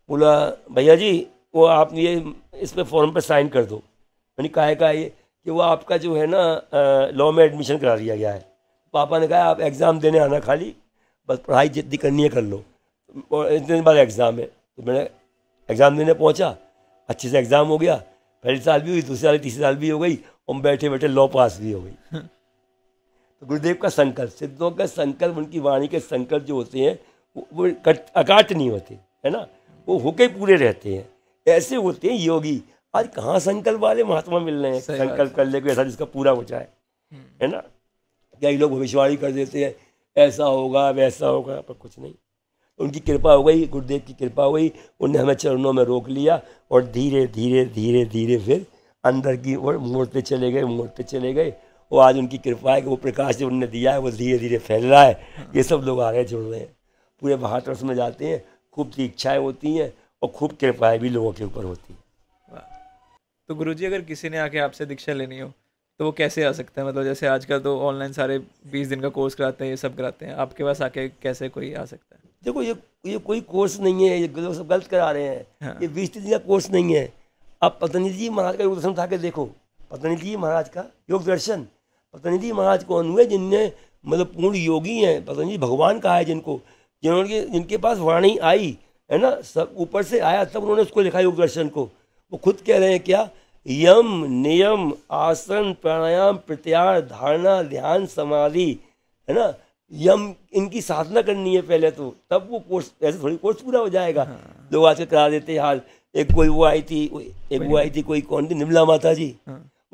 बोला भैया जी वो आप ये इस पे फॉर्म पे साइन कर दो। मैंने कहा का ये कि वो आपका जो है ना लॉ में एडमिशन करा दिया गया है। पापा ने कहा आप एग्ज़ाम देने आना, खाली बस पढ़ाई जितनी करनी है कर लो, और इतने दिन बाद एग्ज़ाम है। तो मैंने एग्ज़ाम देने पहुंचा, अच्छे से एग्ज़ाम हो गया, पहले साल भी हुई, दूसरे साल तीसरे साल भी हो गई, और बैठे बैठे लॉ पास भी हो गई। तो गुरुदेव का संकल्प, सिद्धों का संकल्प, उनकी वाणी के संकल्प जो होते हैं वो अकाट नहीं होते, है ना, वो होके पूरे रहते हैं। ऐसे होते हैं योगी। आज कहाँ संकल्प वाले महात्मा मिल रहे हैं, संकल्प कर ले कोई ऐसा जिसका पूरा हो जाए, है ना। कई लोग भविष्यवाणी कर देते हैं, ऐसा होगा वैसा होगा, पर कुछ नहीं। उनकी कृपा हो गई, गुरुदेव की कृपा हुई, उन्हें हमें चरणों में रोक लिया और धीरे धीरे धीरे धीरे फिर अंदर की ओर मोड़ते चले गए। और आज उनकी कृपा है कि वो प्रकाश जो उन्होंने दिया है वो धीरे धीरे फैल रहा है। ये सब लोग आ रहे हैं, जुड़ रहे हैं, पूरे भारतवर्ष में जाते हैं, खूब सी इच्छाएँ होती हैं और खूब कृपाएँ भी लोगों के ऊपर होती हैं। तो गुरुजी, अगर किसी ने आके आपसे दीक्षा लेनी हो तो वो कैसे आ सकता है? मतलब जैसे आजकल तो ऑनलाइन सारे 20 दिन का कोर्स कराते हैं, ये सब कराते हैं, आपके पास आके कैसे कोई आ सकता है? देखो ये कोई कोर्स नहीं है, ये लोग सब गलत करा रहे हैं। हाँ। ये 20 दिन का कोर्स नहीं है। आप पतंजलि जी महाराज का योग दर्शन उठा के देखो, पतंजलि जी महाराज का योग दर्शन। पतंजलि जी महाराज कौन हुए? जिनने मतलब पूर्ण योगी हैं, पतंजलि भगवान कहा है जिनको, जिनके पास वाणी आई, है ना, सब ऊपर से आया, तब उन्होंने उसको लिखा योग दर्शन को। वो खुद कह रहे हैं क्या? यम नियम आसन प्राणायाम प्रत्याहार धारणा ध्यान समाधि, है ना, यम इनकी साधना करनी है पहले तो, तब वो कोर्स, ऐसे थोड़ी कोर्स पूरा हो जाएगा। हाँ। लोग आजकल करा देते हैं हाल। एक वो आई थी कोई कौन थी, निर्मला माता जी,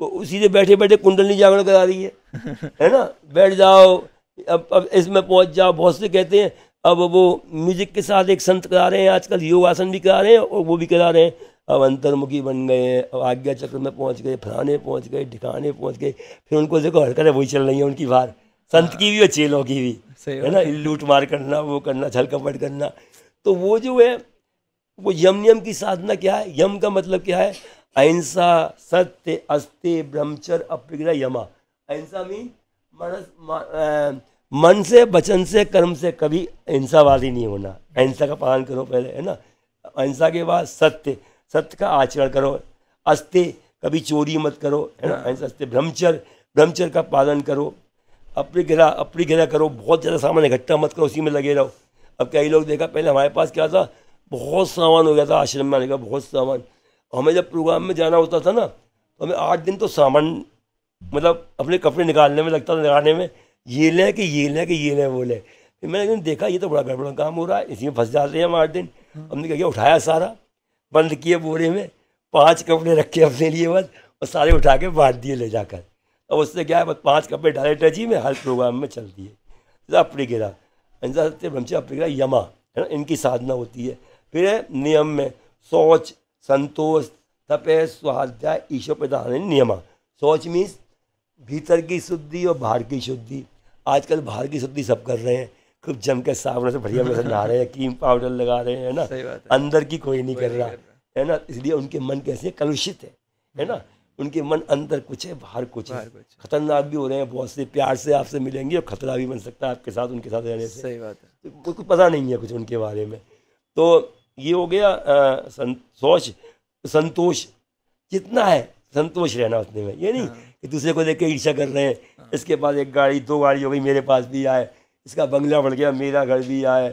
वो उसी से बैठे बैठे कुंडली जागरण करा रही है ना, बैठ जाओ, अब इसमें पहुंच जाओ। बहुत से कहते हैं, अब वो म्यूजिक के साथ एक संत करा रहे हैं आजकल, योगासन भी करा रहे हैं और वो भी करा रहे हैं। अब अंतर्मुखी बन गए, अब आज्ञा चक्र में पहुंच गए, फलाने पहुंच गए, ठिकाने पहुंच गए, फिर उनको देखो हरकतें वही चल रही है उनकी बाहर, संत की भी और चेलों की भी, है ना, लूट मार करना, वो करना, छल कपट करना। तो वो जो है वो यम नियम की साधना क्या है? यम का मतलब क्या है? अहिंसा, सत्य, अस्त्य, ब्रह्मचर्य, अप्रिग्रह, यमा। अहिंसा मीन मन से, वचन से, कर्म से कभी अहिंसावादी नहीं होना। अहिंसा का पालन करो पहले, है ना। अहिंसा के बाद सत्य, सत्य का आचरण करो। अस्त्य, कभी चोरी मत करो, है ना, अहिंसा अस्त्य। ब्रह्मचर्य, ब्रह्मचर्य का पालन करो। अपरिग्रह करो, बहुत ज़्यादा सामान इकट्ठा मत करो, उसी में लगे रहो। अब कई लोग देखा, पहले हमारे पास क्या था, बहुत सामान हो गया था आश्रम में आने का, बहुत सामान। हमें जब प्रोग्राम में जाना होता था ना, तो हमें 8 दिन तो सामान मतलब अपने कपड़े निकालने में लगता था, लगाने में, ये लें कि ये लें कि ये लें वो लें। फिर मैंने देखा ये तो बड़ा गड़बड़ काम हो रहा है, इसी में फंस जाते हैं हम 8 दिन। हमने क्या किया, उठाया सारा, बंद किए बोरे में, 5 कपड़े रखे अपने लिए बस, और सारे उठा के बांट दिए ले जाकर। अब उससे क्या है, बस 5 कपड़े डाले टची में, हर प्रोग्राम में चल दिए। अप्रिग्रह, अहिंसा, सत्य, ब्रह्मचर्य, अप्रिग्रह, यमा, है ना, इनकी साधना होती है। फिर है नियम में शौच, संतोष, तपे, स्वाध्याय, ईश्वर प्रधान नियमा। शौच मीन्स भीतर की शुद्धि और बाहर की शुद्धि। आजकल बाहर की शुद्धि सब कर रहे हैं, खूब जम के साबुन से बढ़िया में नहा रहे हैं, क्रीम पाउडर लगा रहे हैं, है ना। अंदर की कोई नहीं कर रहा है ना, इसलिए उनके मन कैसे कलुषित है ना। उनके मन अंदर कुछ है, बाहर कुछ है। खतरनाक भी हो रहे हैं, बहुत से प्यार से आपसे मिलेंगे और खतरा भी बन सकता है आपके साथ, उनके साथ रहने से। सही बात है, तो कुछ पता नहीं है कुछ उनके बारे में। तो ये हो गया शौच। संतोष जितना है, संतोष रहना उतने में, ये नहीं कि दूसरे को देख के ईर्ष्या कर रहे हैं। इसके पास 1 गाड़ी 2 गाड़ी हो गई, मेरे पास भी आए, इसका बंगला बढ़ गया, मेरा घर भी आए,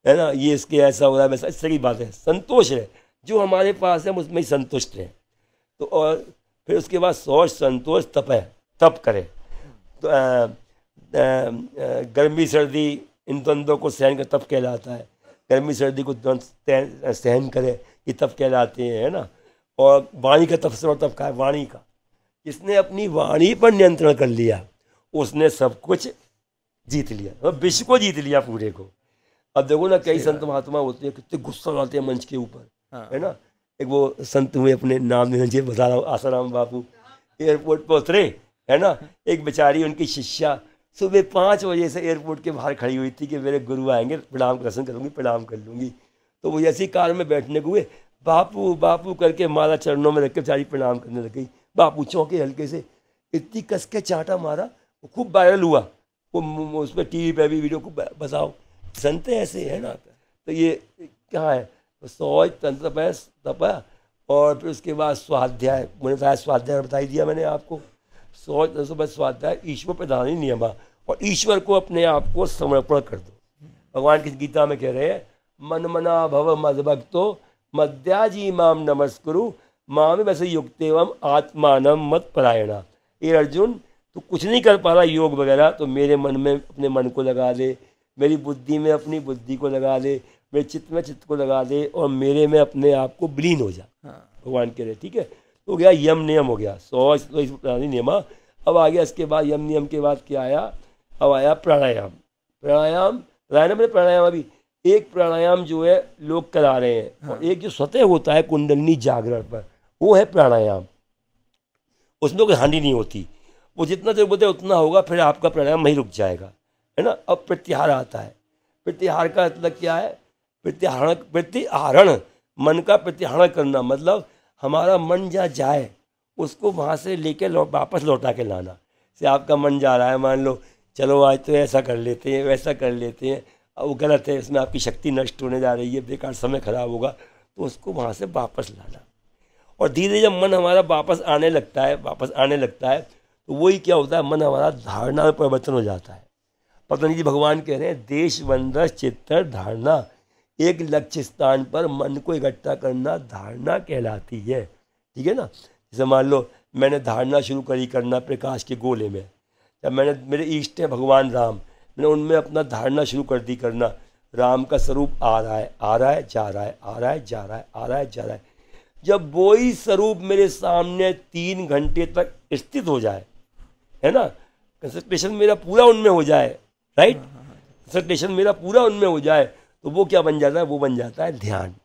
है ना, ये इसके ऐसा हो रहा है वैसा। इस तरह की बात है। संतोष है, जो हमारे पास है उसमें ही संतुष्ट रहे। तो और फिर उसके बाद शौच, संतोष, तप है, तप करे। तो गर्मी सर्दी इन द्वंद्वों को सहन कर तप कहलाता है। गर्मी सर्दी को सहन करे, ये तप कहलाते हैं, है ना। और वाणी का तप से, और तप का है वाणी का। जिसने अपनी वाणी पर नियंत्रण कर लिया, उसने सब कुछ जीत लिया, मतलब विश्व को जीत लिया, पूरे को। अब देखो ना, कई संत महात्मा होते हैं, कितने गुस्सा लाते हैं मंच के ऊपर, है ना। एक वो संत हुए, अपने नाम नहीं मुझे बता रहा हूँ, आसाराम बापू, एयरपोर्ट पर उतरे, है ना। एक बेचारी उनकी शिष्या सुबह 5 बजे से एयरपोर्ट के बाहर खड़ी हुई थी कि मेरे गुरु आएंगे, प्रणाम दर्शन करूँगी, प्रणाम कर लूँगी। तो वो ऐसी कार में बैठने को हुए, बापू बापू करके माला चरणों में रख के बेचारी प्रणाम करने लग गई। बापू चौंके हल्के से, इतनी कस के चाटा मारा, वो खूब वायरल हुआ, वो उस पर टीवी पे भी वीडियो को बताओ, संत ऐसे, है ना। तो ये क्या है, शौच, तंत्र, तप, और फिर उसके बाद स्वाध्याय। मैंने बताया स्वाध्याय बता ही दिया मैंने आपको। शौच, स्वाध्याय, ईश्वर प्रधानी नियमा, और ईश्वर को अपने आप को समर्पण कर दो। भगवान की गीता में कह रहे हैं, मन मना भव मद्भक्तो मद्याजी माम नमस्कुरु माम वैसे युक्त एवं आत्मानम मत परायणा। ये अर्जुन, तू कुछ नहीं कर पा रहा योग वगैरह, तो मेरे मन में अपने मन को लगा दे, मेरी बुद्धि में अपनी बुद्धि को लगा ले, मेरे चित्त में चित्त को लगा दे और मेरे में अपने आप को विलीन हो जा। भगवान कह रहे ठीक है। तो हो गया यम नियम, हो गया 100 नियम। अब आ गया इसके बाद यम नियम के बाद क्या आया, अब आया प्राणायाम। प्राणायाम प्राणायाम अभी एक प्राणायाम जो है लोग करा रहे हैं, और एक जो स्वतः होता है कुंडलिनी जागरण पर, वो है प्राणायाम। उसमें कोई हानि नहीं होती, वो जितना देर बोलते उतना होगा, फिर आपका प्राणायाम वहीं रुक जाएगा, है ना। अब प्रत्याहार आता है। प्रत्याहार का मतलब क्या है, प्रत्याहरण, मन का प्रत्याहरण करना, मतलब हमारा मन जहाँ जाए उसको वहाँ से लेके वापस लौटा के लाना। से आपका मन जा रहा है, मान लो चलो आज तो ऐसा कर लेते हैं, वैसा कर लेते हैं, वो गलत है, इसमें आपकी शक्ति नष्ट होने जा रही है, बेकार समय खराब होगा, तो उसको वहाँ से वापस लाना। और धीरे जब मन हमारा वापस आने लगता है, तो वही क्या होता है, मन हमारा धारणा में परिवर्तन हो जाता है। पतंजलि जी भगवान कह रहे हैं देश बंदर चित्तर धारणा, एक लक्ष्य स्थान पर मन को इकट्ठा करना धारणा कहलाती है, ठीक है ना। जैसे मान लो मैंने धारणा शुरू करी करना प्रकाश के गोले में, जब मैंने मेरे इष्ट है भगवान राम, मैंने उनमें अपना धारणा शुरू कर दी करना, राम का स्वरूप आ रहा है जा रहा है, आ रहा है जा रहा है, आ रहा है जा रहा है। जब वही स्वरूप मेरे सामने 3 घंटे तक स्थित हो जाए, है ना, कंसंट्रेशन मेरा पूरा उनमें हो जाए, राइट, कंसंट्रेशन मेरा पूरा उनमें हो जाए, तो वो क्या बन जाता है, वो बन जाता है ध्यान।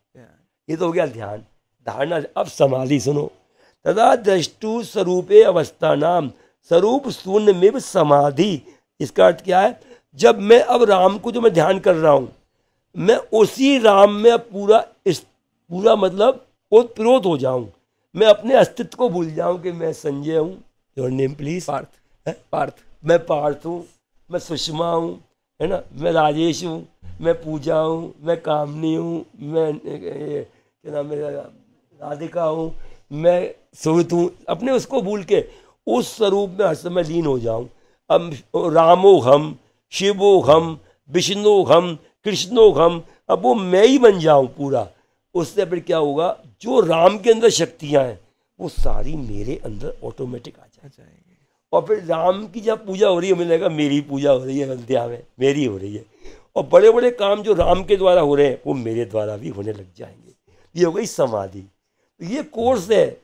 ये तो हो गया ध्यान, धारणा। अब समाधि सुनो, तदा दृष्टु स्वरूपे अवस्था नाम, स्वरूप शून्य में समाधि। इसका अर्थ क्या है, जब मैं अब राम को जो मैं ध्यान कर रहा हूँ, मैं उसी राम में पूरा मतलब ओतप्रोत हो जाऊं, मैं अपने अस्तित्व को भूल जाऊं कि मैं संजय हूँ, योर नेम प्लीज, पार्थ, मैं पार्थ हूँ, मैं सुषमा हूँ, है ना, मैं राजेश हूँ, मैं पूजा हूँ, मैं कामनी हूँ, मैं क्या नाम है राधिका हूँ, मैं सुरत हूँ, अपने उसको भूल के उस स्वरूप में हर समय लीन हो जाऊं। अब रामो हम, शिवो हम, विष्णु हम, कृष्णो हम, अब वो मैं ही बन जाऊं पूरा। उससे फिर क्या होगा, जो राम के अंदर शक्तियां हैं वो सारी मेरे अंदर ऑटोमेटिक आ जाएगी। और फिर राम की जब पूजा हो रही है, मुझे लगेगा मेरी पूजा हो रही है अयोध्या में, मेरी हो रही है, और बड़े बड़े काम जो राम के द्वारा हो रहे हैं वो मेरे द्वारा भी होने लग जाएंगे। ये हो गई समाधि। ये कोर्स है,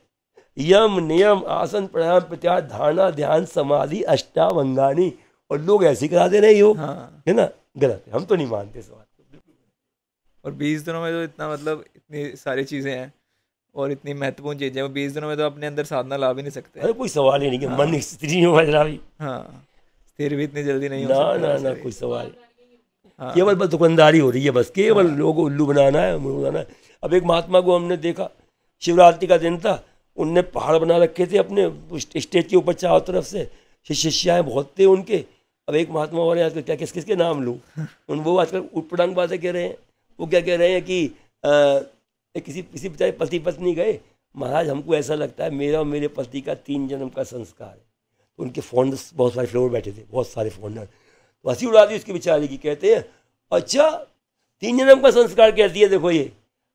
यम नियम आसन प्राणायाम प्रत्याहार धारणा ध्यान समाधि अष्टावंगानी, और लोग ऐसे करा दे रहे हो, है ना, गलत है, हम तो नहीं मानते इस बात को। और 20 दिनों में तो इतना मतलब इतनी सारी चीज़ें हैं और इतनी महत्वपूर्ण चीज़ें, वो 20 दिनों में तो अपने अंदर साधना ला भी नहीं सकते। अरे कोई सवाल ही नहीं कि मन स्थिर नहीं हो रहा भी, स्थिर भी इतनी जल्दी नहीं हो सकता। ना कोई सवाल, केवल बस दुकानदारी हो रही है, बस केवल लोगों उल्लू बनाना है। अब एक महात्मा को हमने देखा, शिवरात्रि का दिन था, उनने पहाड़ बना रखे थे अपने स्टेज के ऊपर चारों तरफ से, शिष्याएँ बहुत थे उनके। अब एक महात्मा हो रहे हैं आजकल, क्या किसके नाम लूँ, वो आजकल उटपटांग बातें कह रहे हैं। वो क्या कह रहे हैं कि किसी बेचारे पति पत्नी गए, महाराज हमको ऐसा लगता है मेरा और मेरे पति का 3 जन्म का संस्कार है। तो उनके फॉरनर्स बहुत सारे फ्लोर बैठे थे, बहुत सारे फॉरनर, तो हंसी उड़ा दी उसकी बेचारी की। कहते हैं अच्छा 3 जन्म का संस्कार कहती है, देखो ये।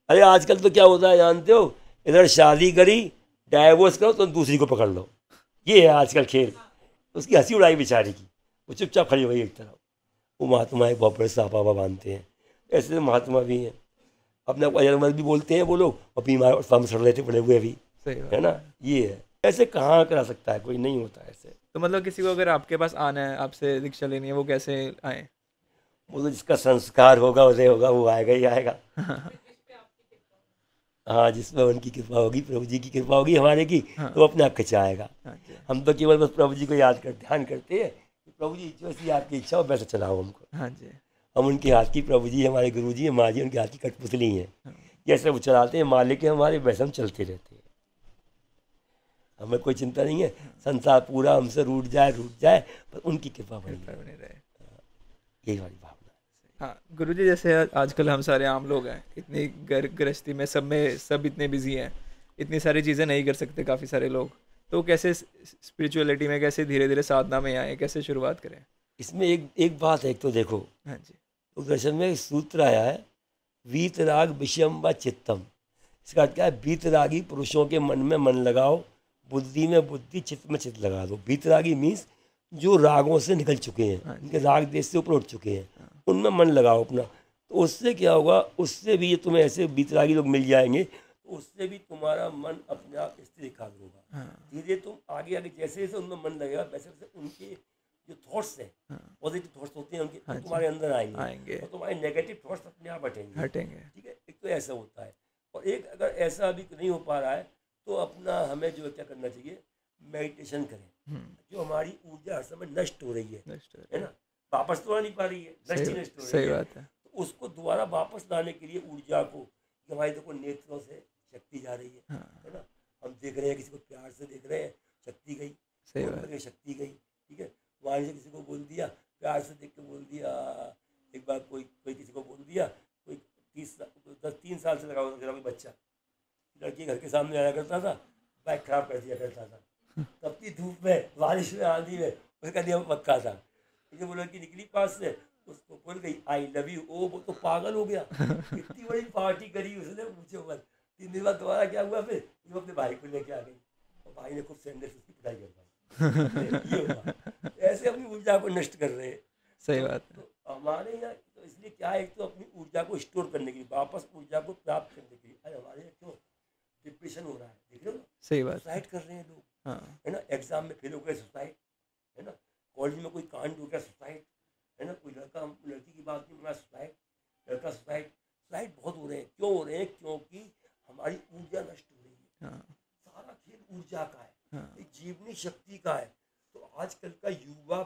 अरे आजकल तो क्या होता है जानते हो, इधर शादी करी, डाइवोर्स करो तो दूसरी को पकड़ लो, ये है आजकल खेल। उसकी हंसी उड़ाई बेचारी की, वो चुपचाप खड़ी हो गई एक तरफ। वो महात्मा एक बहुत बड़े सापावा बांधते हैं, ऐसे महात्मा भी हैं, अपने को अजरमल भी बोलते हैं वो लोग, और बीमार सड़ रहे थे पड़े हुए भी, है ना। ये है, ऐसे कहाँ करा सकता है कोई, नहीं होता ऐसे। तो मतलब किसी को अगर आपके पास आना है, आपसे दीक्षा लेनी है, वो कैसे आए? वो तो जिसका संस्कार होगा उसे होगा, वो आएगा ही आएगा। हाँ, जिसमें उनकी कृपा होगी, प्रभु जी की कृपा होगी हमारे की, तो अपने आप खिंचा आएगा। हम तो केवल बस प्रभु जी को याद कर ध्यान करते हैं, प्रभु जी जैसी आपकी इच्छा हो वैसे चलाओ हमको। हाँ जी, हम उनके हाथ की, प्रभु जी हमारे गुरु जी, माँ जी उनके हाथ की कठपुतली हैं। जैसे वो चलाते हैं मालिक है हमारे, वैसे हम चलते रहते हैं, हमें कोई चिंता नहीं है। संसार पूरा हमसे रूठ जाए पर उनकी कृपा बनी रहे, यही हमारी भावना। हाँ गुरुजी, जैसे आजकल हम सारे आम लोग हैं, इतनी गृहस्थी में सब इतने बिजी हैं, इतनी सारी चीज़ें नहीं कर सकते काफ़ी सारे लोग, तो कैसे स्पिरिचुअलिटी में, कैसे धीरे धीरे साधना में आए, कैसे शुरुआत करें? इसमें एक बात है, एक तो देखो, हाँ जी, तो दर्शन में एक सूत्र आया है, वीतराग विषयम व चित्तम। इसका अर्थ क्या है, वीतरागी पुरुषों के मन में मन लगाओ, बुद्धि में बुद्धि, चित्त में चित्त लगा दो। वीतरागी मीन्स जो रागों से निकल चुके हैं, उनके राग देश से ऊपर उठ चुके हैं, उनमें मन लगाओ अपना, तो उससे क्या होगा, उससे भी ये तुम्हें ऐसे बीतरागी लोग मिल जाएंगे, तो उससे भी तुम्हारा मन अपने आप स्थिर एकाग्र होगा। हाँ, धीरे तुम आगे आगे जैसे जैसे उनमें मन लगेगा वैसे वैसे उनके जो थॉट्स हैं, हाँ, पॉजिटिव थॉट्स होते हैं उनके, हाँ वो जी, तुम्हारे अंदर आएंगे आएंगे, और तुम्हारे नेगेटिव थॉट्स अपने आप हटेंगे। हटेंगे। ठीक है, एक तो ऐसा होता है। और एक अगर ऐसा अभी नहीं हो पा रहा है तो अपना हमें जो है क्या करना चाहिए, मेडिटेशन करें। जो हमारी ऊर्जा हर समय नष्ट हो रही नष्ट हो है रही ना, वापस तो आ नहीं पा रही है, नष्ट ही नष्ट हो सही रही है, बात है। तो उसको दोबारा वापस लाने के लिए ऊर्जा को, हमारी देखो नेत्रों से शक्ति जा रही हाँ, है ना, हम देख रहे हैं किसी को प्यार से देख रहे हैं, शक्ति गई, सही बोल बात। करके शक्ति गई। ठीक है, वहाँ से किसी को बोल दिया, प्यार से देख के बोल दिया। एक बार कोई कोई किसी को बोल दिया, कोई 3 साल से लगा हुआ था कोई बच्चा, लड़की घर के सामने आया करता था, बाइक खराब कर दिया करता था, तब की धूप में, बारिश में, आंधी में, उसका नियम पक्का था। जब वो लड़की निकली पास से, उसको बोल गई आई लव यू, ओ वो तो पागल हो गया, इतनी बड़ी पार्टी करी उसने, पूछो मत। 3 दिन बाद दोबारा क्या हुआ, फिर वो अपने भाई को लेके आ गई और भाई ने खूब सैंडल से उसकी पिटाई करवाई। ये हुआ, ऐसे अपनी ऊर्जा को नष्ट कर रहे हैं। सही बात है। तो हमारे यहाँ तो इसलिए क्या है, एक तो अपनी ऊर्जा को स्टोर करने के लिए, वापस ऊर्जा को प्राप्त करने के लिए, अरे हमारे यहाँ क्यों डिप्रेशन हो रहा है, देख रहे हो ना, सही बात है। सुसाइड कर रहे हैं लोग, हाँ, है ना, एग्जाम में फेल हो गए सुसाइड, है ना, कॉलेज में कोई कांड हो गया सुसाइड, है ना, कोई लड़का लड़की की बात नहीं माना सुसाइड, लड़का सुसाइड, सुसाइड बहुत हो रहे हैं। क्यों हो रहे हैं, क्योंकि हमारी ऊर्जा नष्ट हो रही है। हाँ, सारा खेल ऊर्जा का है, हाँ, एक जीवनी शक्ति का है। तो आजकल का युवा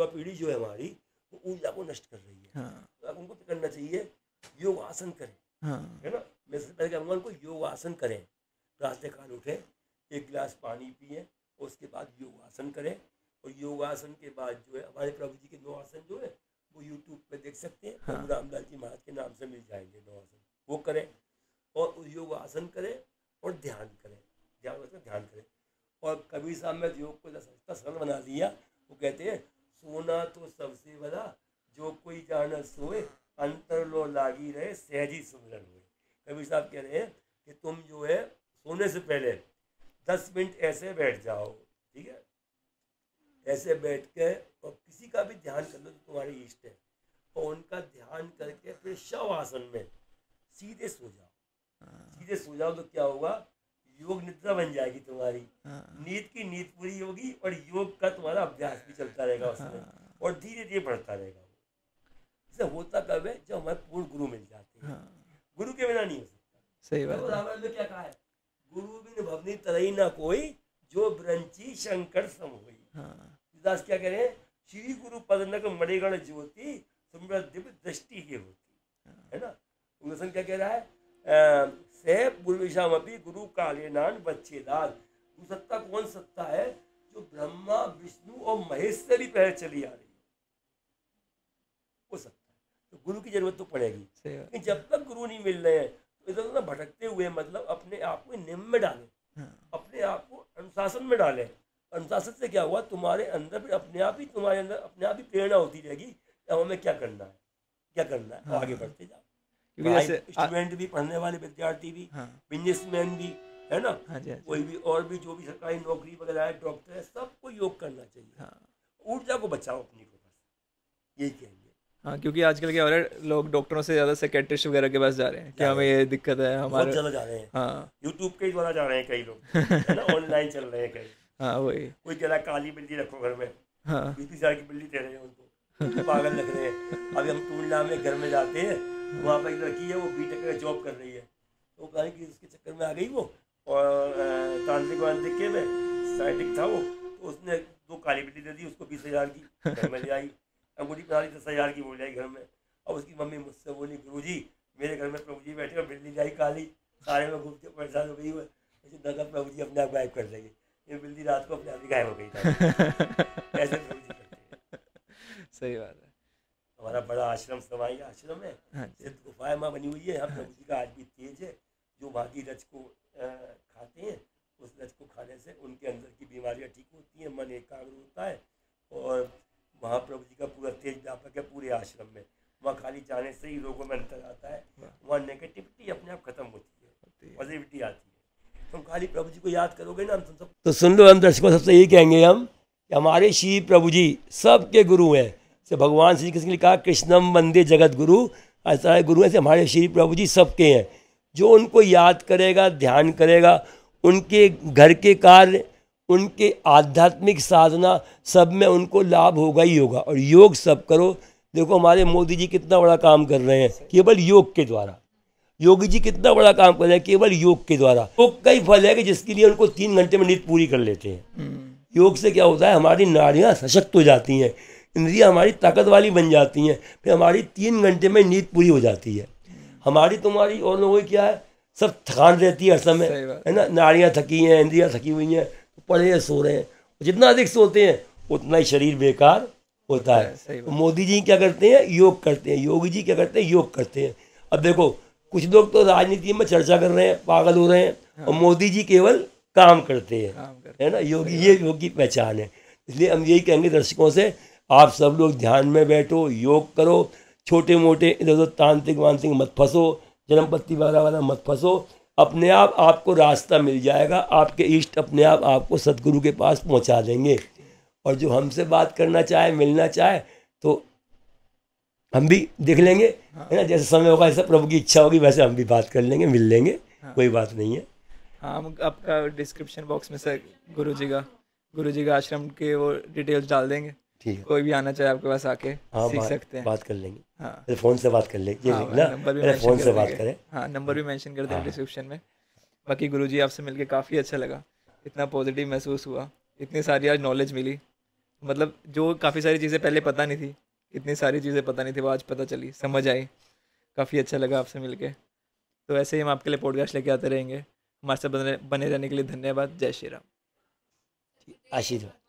पीढ़ी जो है हमारी, वो ऊर्जा को नष्ट कर रही है। हाँ, तो अब उनको क्या करना चाहिए, योग आसन करें, हाँ, है ना। मैं सबसे पहले कहूँगा उनको योग आसन करें, प्रातःकाल उठे, 1 गिलास पानी पिए, उसके बाद योग आसन करें। और योग आसन के बाद जो है हमारे प्रभु जी के 9 आसन जो है वो यूट्यूब पे देख सकते हैं, प्रभु रामदास जी महाराज के नाम से मिल जाएंगे 9 आसन, वो करें और योग आसन करें और ध्यान करें, ध्यान करें। और कबीर साहब में योग को सस्ता सरल बना दिया, वो कहते हैं सोना तो सबसे भला, जो कोई जाना सोए, अंतर लो लागी रहे, सहजी सुमिरन हुए। कबीर साहब कह रहे हैं कि तुम जो है सोने से पहले 10 मिनट ऐसे बैठ जाओ, ठीक है, ऐसे बैठ के और किसी का भी ध्यान कर लो जो तुम्हारे इष्ट है, और उनका ध्यान करके फिर शव आसन में सीधे सो जाओ। सीधे सो जाओ तो क्या होगा, योग निद्रा बन जाएगी तुम्हारी, नींद की नींद पूरी होगी और योग का तुम्हारा अभ्यास भी चलता रहेगा उसमें, और धीरे धीरे बढ़ता रहेगा। इससे होता कब है, जब हमें पूर्ण गुरु मिल जाते हैं। गुरु के बिना नहीं हो सकता। सही बात है। रामायण में क्या कहा है, गुरु बिन भवनी तरई ना कोई, जो ब्रंची शंकर सम होई। दास क्या कह रहे हैं, श्री गुरु पदनक मणिगण ज्योति, सुमृत दिव्य दृष्टि की होती है ना। उल्लसन क्या कह रहा है, से पूर्विशामपि गुरु काले नान बच्चेदार। वो सत्ता कौन सत्ता है, जो ब्रह्मा विष्णु और महेश से भी पहले चली आ रही है, वो सत्ता है। तो गुरु की जरूरत तो पड़ेगी, लेकिन जब तक गुरु नहीं मिल रहे हैं तो इधर उधर भटकते हुए, मतलब अपने आप को नियम में डालें, अपने आप को अनुशासन में डालें। अनुशासन से क्या हुआ, तुम्हारे अंदर भी अपने आप ही, तुम्हारे अंदर अपने आप ही प्रेरणा होती रहेगी, अब हमें क्या करना है, क्या करना है, आगे बढ़ते जाओ। स्टूडेंट भी, पढ़ने वाले विद्यार्थी भी, बिजनेसमैन भी, है ना, कोई भी और भी जो भी सरकारी नौकरी वगैरह है, डॉक्टर है, सबको योग करना चाहिए। ऊर्जा को बचाओ अपनी को, बस यही कहेंगे। हाँ, क्योंकि आजकल क्या हो रहा है, लोग डॉक्टरों से ज़्यादा साइकियाट्रिस्ट वगैरह के पास जा रहे हैं कि हमें ये दिक्कत है, हमारे ज़्यादा जा रहे हैं। हाँ, यूट्यूब के द्वारा जा रहे हैं कई लोग, है ना, ऑनलाइन चल रहे हैं कई। हाँ, वही। कोई कह रहा है काली बिल्ली रखो घर में, हाँ, 20 हजार की बिल्ली दे रहे हैं उनको, पागल लग रहे हैं। अभी हम टूंडला में घर में जाते हैं, वहाँ पर एक लड़की है, वो बीटेक का जॉब कर रही है, तो कहा कि उसके चक्कर में आ गई वो, और तांत्रिक वांत्रिक के में साइंटिक था वो, तो उसने 2 काली बिल्ली दे दी उसको 20,000 की, घर में ले आई। अंगूठी पहना ली 10,000 की, बोल आई घर में। और उसकी मम्मी मुझसे बोली, गुरुजी मेरे घर में प्रभु जी बैठे और बिल्ली लाई काली, सारे में घूम के परेशान हो गई हुई, दादा प्रभु जी अपने आप गायब कर देंगे, ये बिल्ली रात को अपने आप ही गायब हो गई था। ऐसे प्रभु जी करते हैं। सही बात है। हमारा बड़ा आश्रम सवाई आश्रम है, सिद्ध गुफाएं माँ बनी हुई है, यहाँ प्रभु जी का आज भी तेज है। जो वहाँ की रच को खाते हैं, उस रच को खाने से उनके अंदर की बीमारियाँ ठीक होती हैं, मन एकाग्र होता है, और वहाँ प्रभु जी का पूरा तेज व्यापक है पूरे आश्रम में। वहाँ खाली जाने से ही लोगों में अंतर आता है, वहाँ नेगेटिविटी अपने आप खत्म होती है, पॉजिटिविटी आती है। तुम खाली प्रभु जी को याद करोगे ना, हम सब तो सुन लो। हम दर्शकों सबसे यही कहेंगे हम कि हमारे श्री प्रभु जी सबके गुरु हैं, से भगवान श्री कृष्ण ने कहा कृष्णम वंदे जगत गुरु, ऐसा है गुरु ऐसे हमारे श्री प्रभु जी सबके हैं। जो उनको याद करेगा, ध्यान करेगा, उनके घर के कार्य, उनके आध्यात्मिक साधना सब में उनको लाभ होगा ही होगा। और योग सब करो। देखो हमारे मोदी जी कितना बड़ा काम कर रहे हैं केवल योग के द्वारा। योगी जी कितना बड़ा काम कर रहे हैं केवल योग के द्वारा। योग का ही फल है कि जिसके लिए उनको 3 घंटे में नींद पूरी कर लेते हैं। योग से क्या होता है, हमारी नाड़ियाँ सशक्त हो जाती हैं, इंद्रियाँ हमारी ताकत वाली बन जाती हैं, फिर हमारी 3 घंटे में नींद पूरी हो जाती है। हमारी तुम्हारी और लोगों की क्या है, सब थकान रहती है हर समय, है ना, नाड़ियाँ थकी हैं, इंद्रियाँ थकी हुई हैं, पड़े हैं, सो रहे हैं। जितना अधिक सोते हैं उतना ही शरीर बेकार होता है। तो मोदी जी क्या करते हैं, योग करते हैं। योगी जी क्या करते हैं, योग करते हैं। अब देखो कुछ लोग तो राजनीति में चर्चा कर रहे हैं, पागल हो रहे हैं, और मोदी जी केवल काम करते हैं, है ना। योगी, ये योग की पहचान है। इसलिए हम यही कहेंगे दर्शकों से, आप सब लोग ध्यान में बैठो, योग करो, छोटे मोटे इधर उधर तांत्रिक वांत्रिक मत फंसो, जन्म पत्ती वाला मत फंसो। अपने आप आपको रास्ता मिल जाएगा, आपके इष्ट अपने आप आपको सदगुरु के पास पहुंचा देंगे। और जो हमसे बात करना चाहे, मिलना चाहे, तो हम भी देख लेंगे, है ना। जैसे समय होगा, ऐसा प्रभु की इच्छा होगी, वैसे हम भी बात कर लेंगे, मिल लेंगे, कोई बात नहीं है। हाँ, हम आपका डिस्क्रिप्शन बॉक्स में से गुरु जी का आश्रम के वो डिटेल्स डाल देंगे। ठीक है, कोई भी आना चाहे आपके पास आके सीख सकते हैं, बात कर लेंगे। हाँ, फ़ोन से बात कर लेंगे, नंबर भी फ़ोन से बात करें। हाँ, नंबर भी मेंशन कर देंगे डिस्क्रिप्शन में। बाकी गुरुजी आपसे मिलके काफ़ी अच्छा लगा, इतना पॉजिटिव महसूस हुआ, इतनी सारी आज नॉलेज मिली। मतलब जो काफ़ी सारी चीज़ें पहले पता नहीं थी, इतनी सारी चीज़ें पता नहीं थी, वो आज पता चली, समझ आई। काफ़ी अच्छा लगा आपसे मिलके। तो ऐसे ही हम आपके लिए पॉडकास्ट लेके आते रहेंगे। हमारे साथ बने रहने के लिए धन्यवाद। जय श्री राम। आशीर्वाद।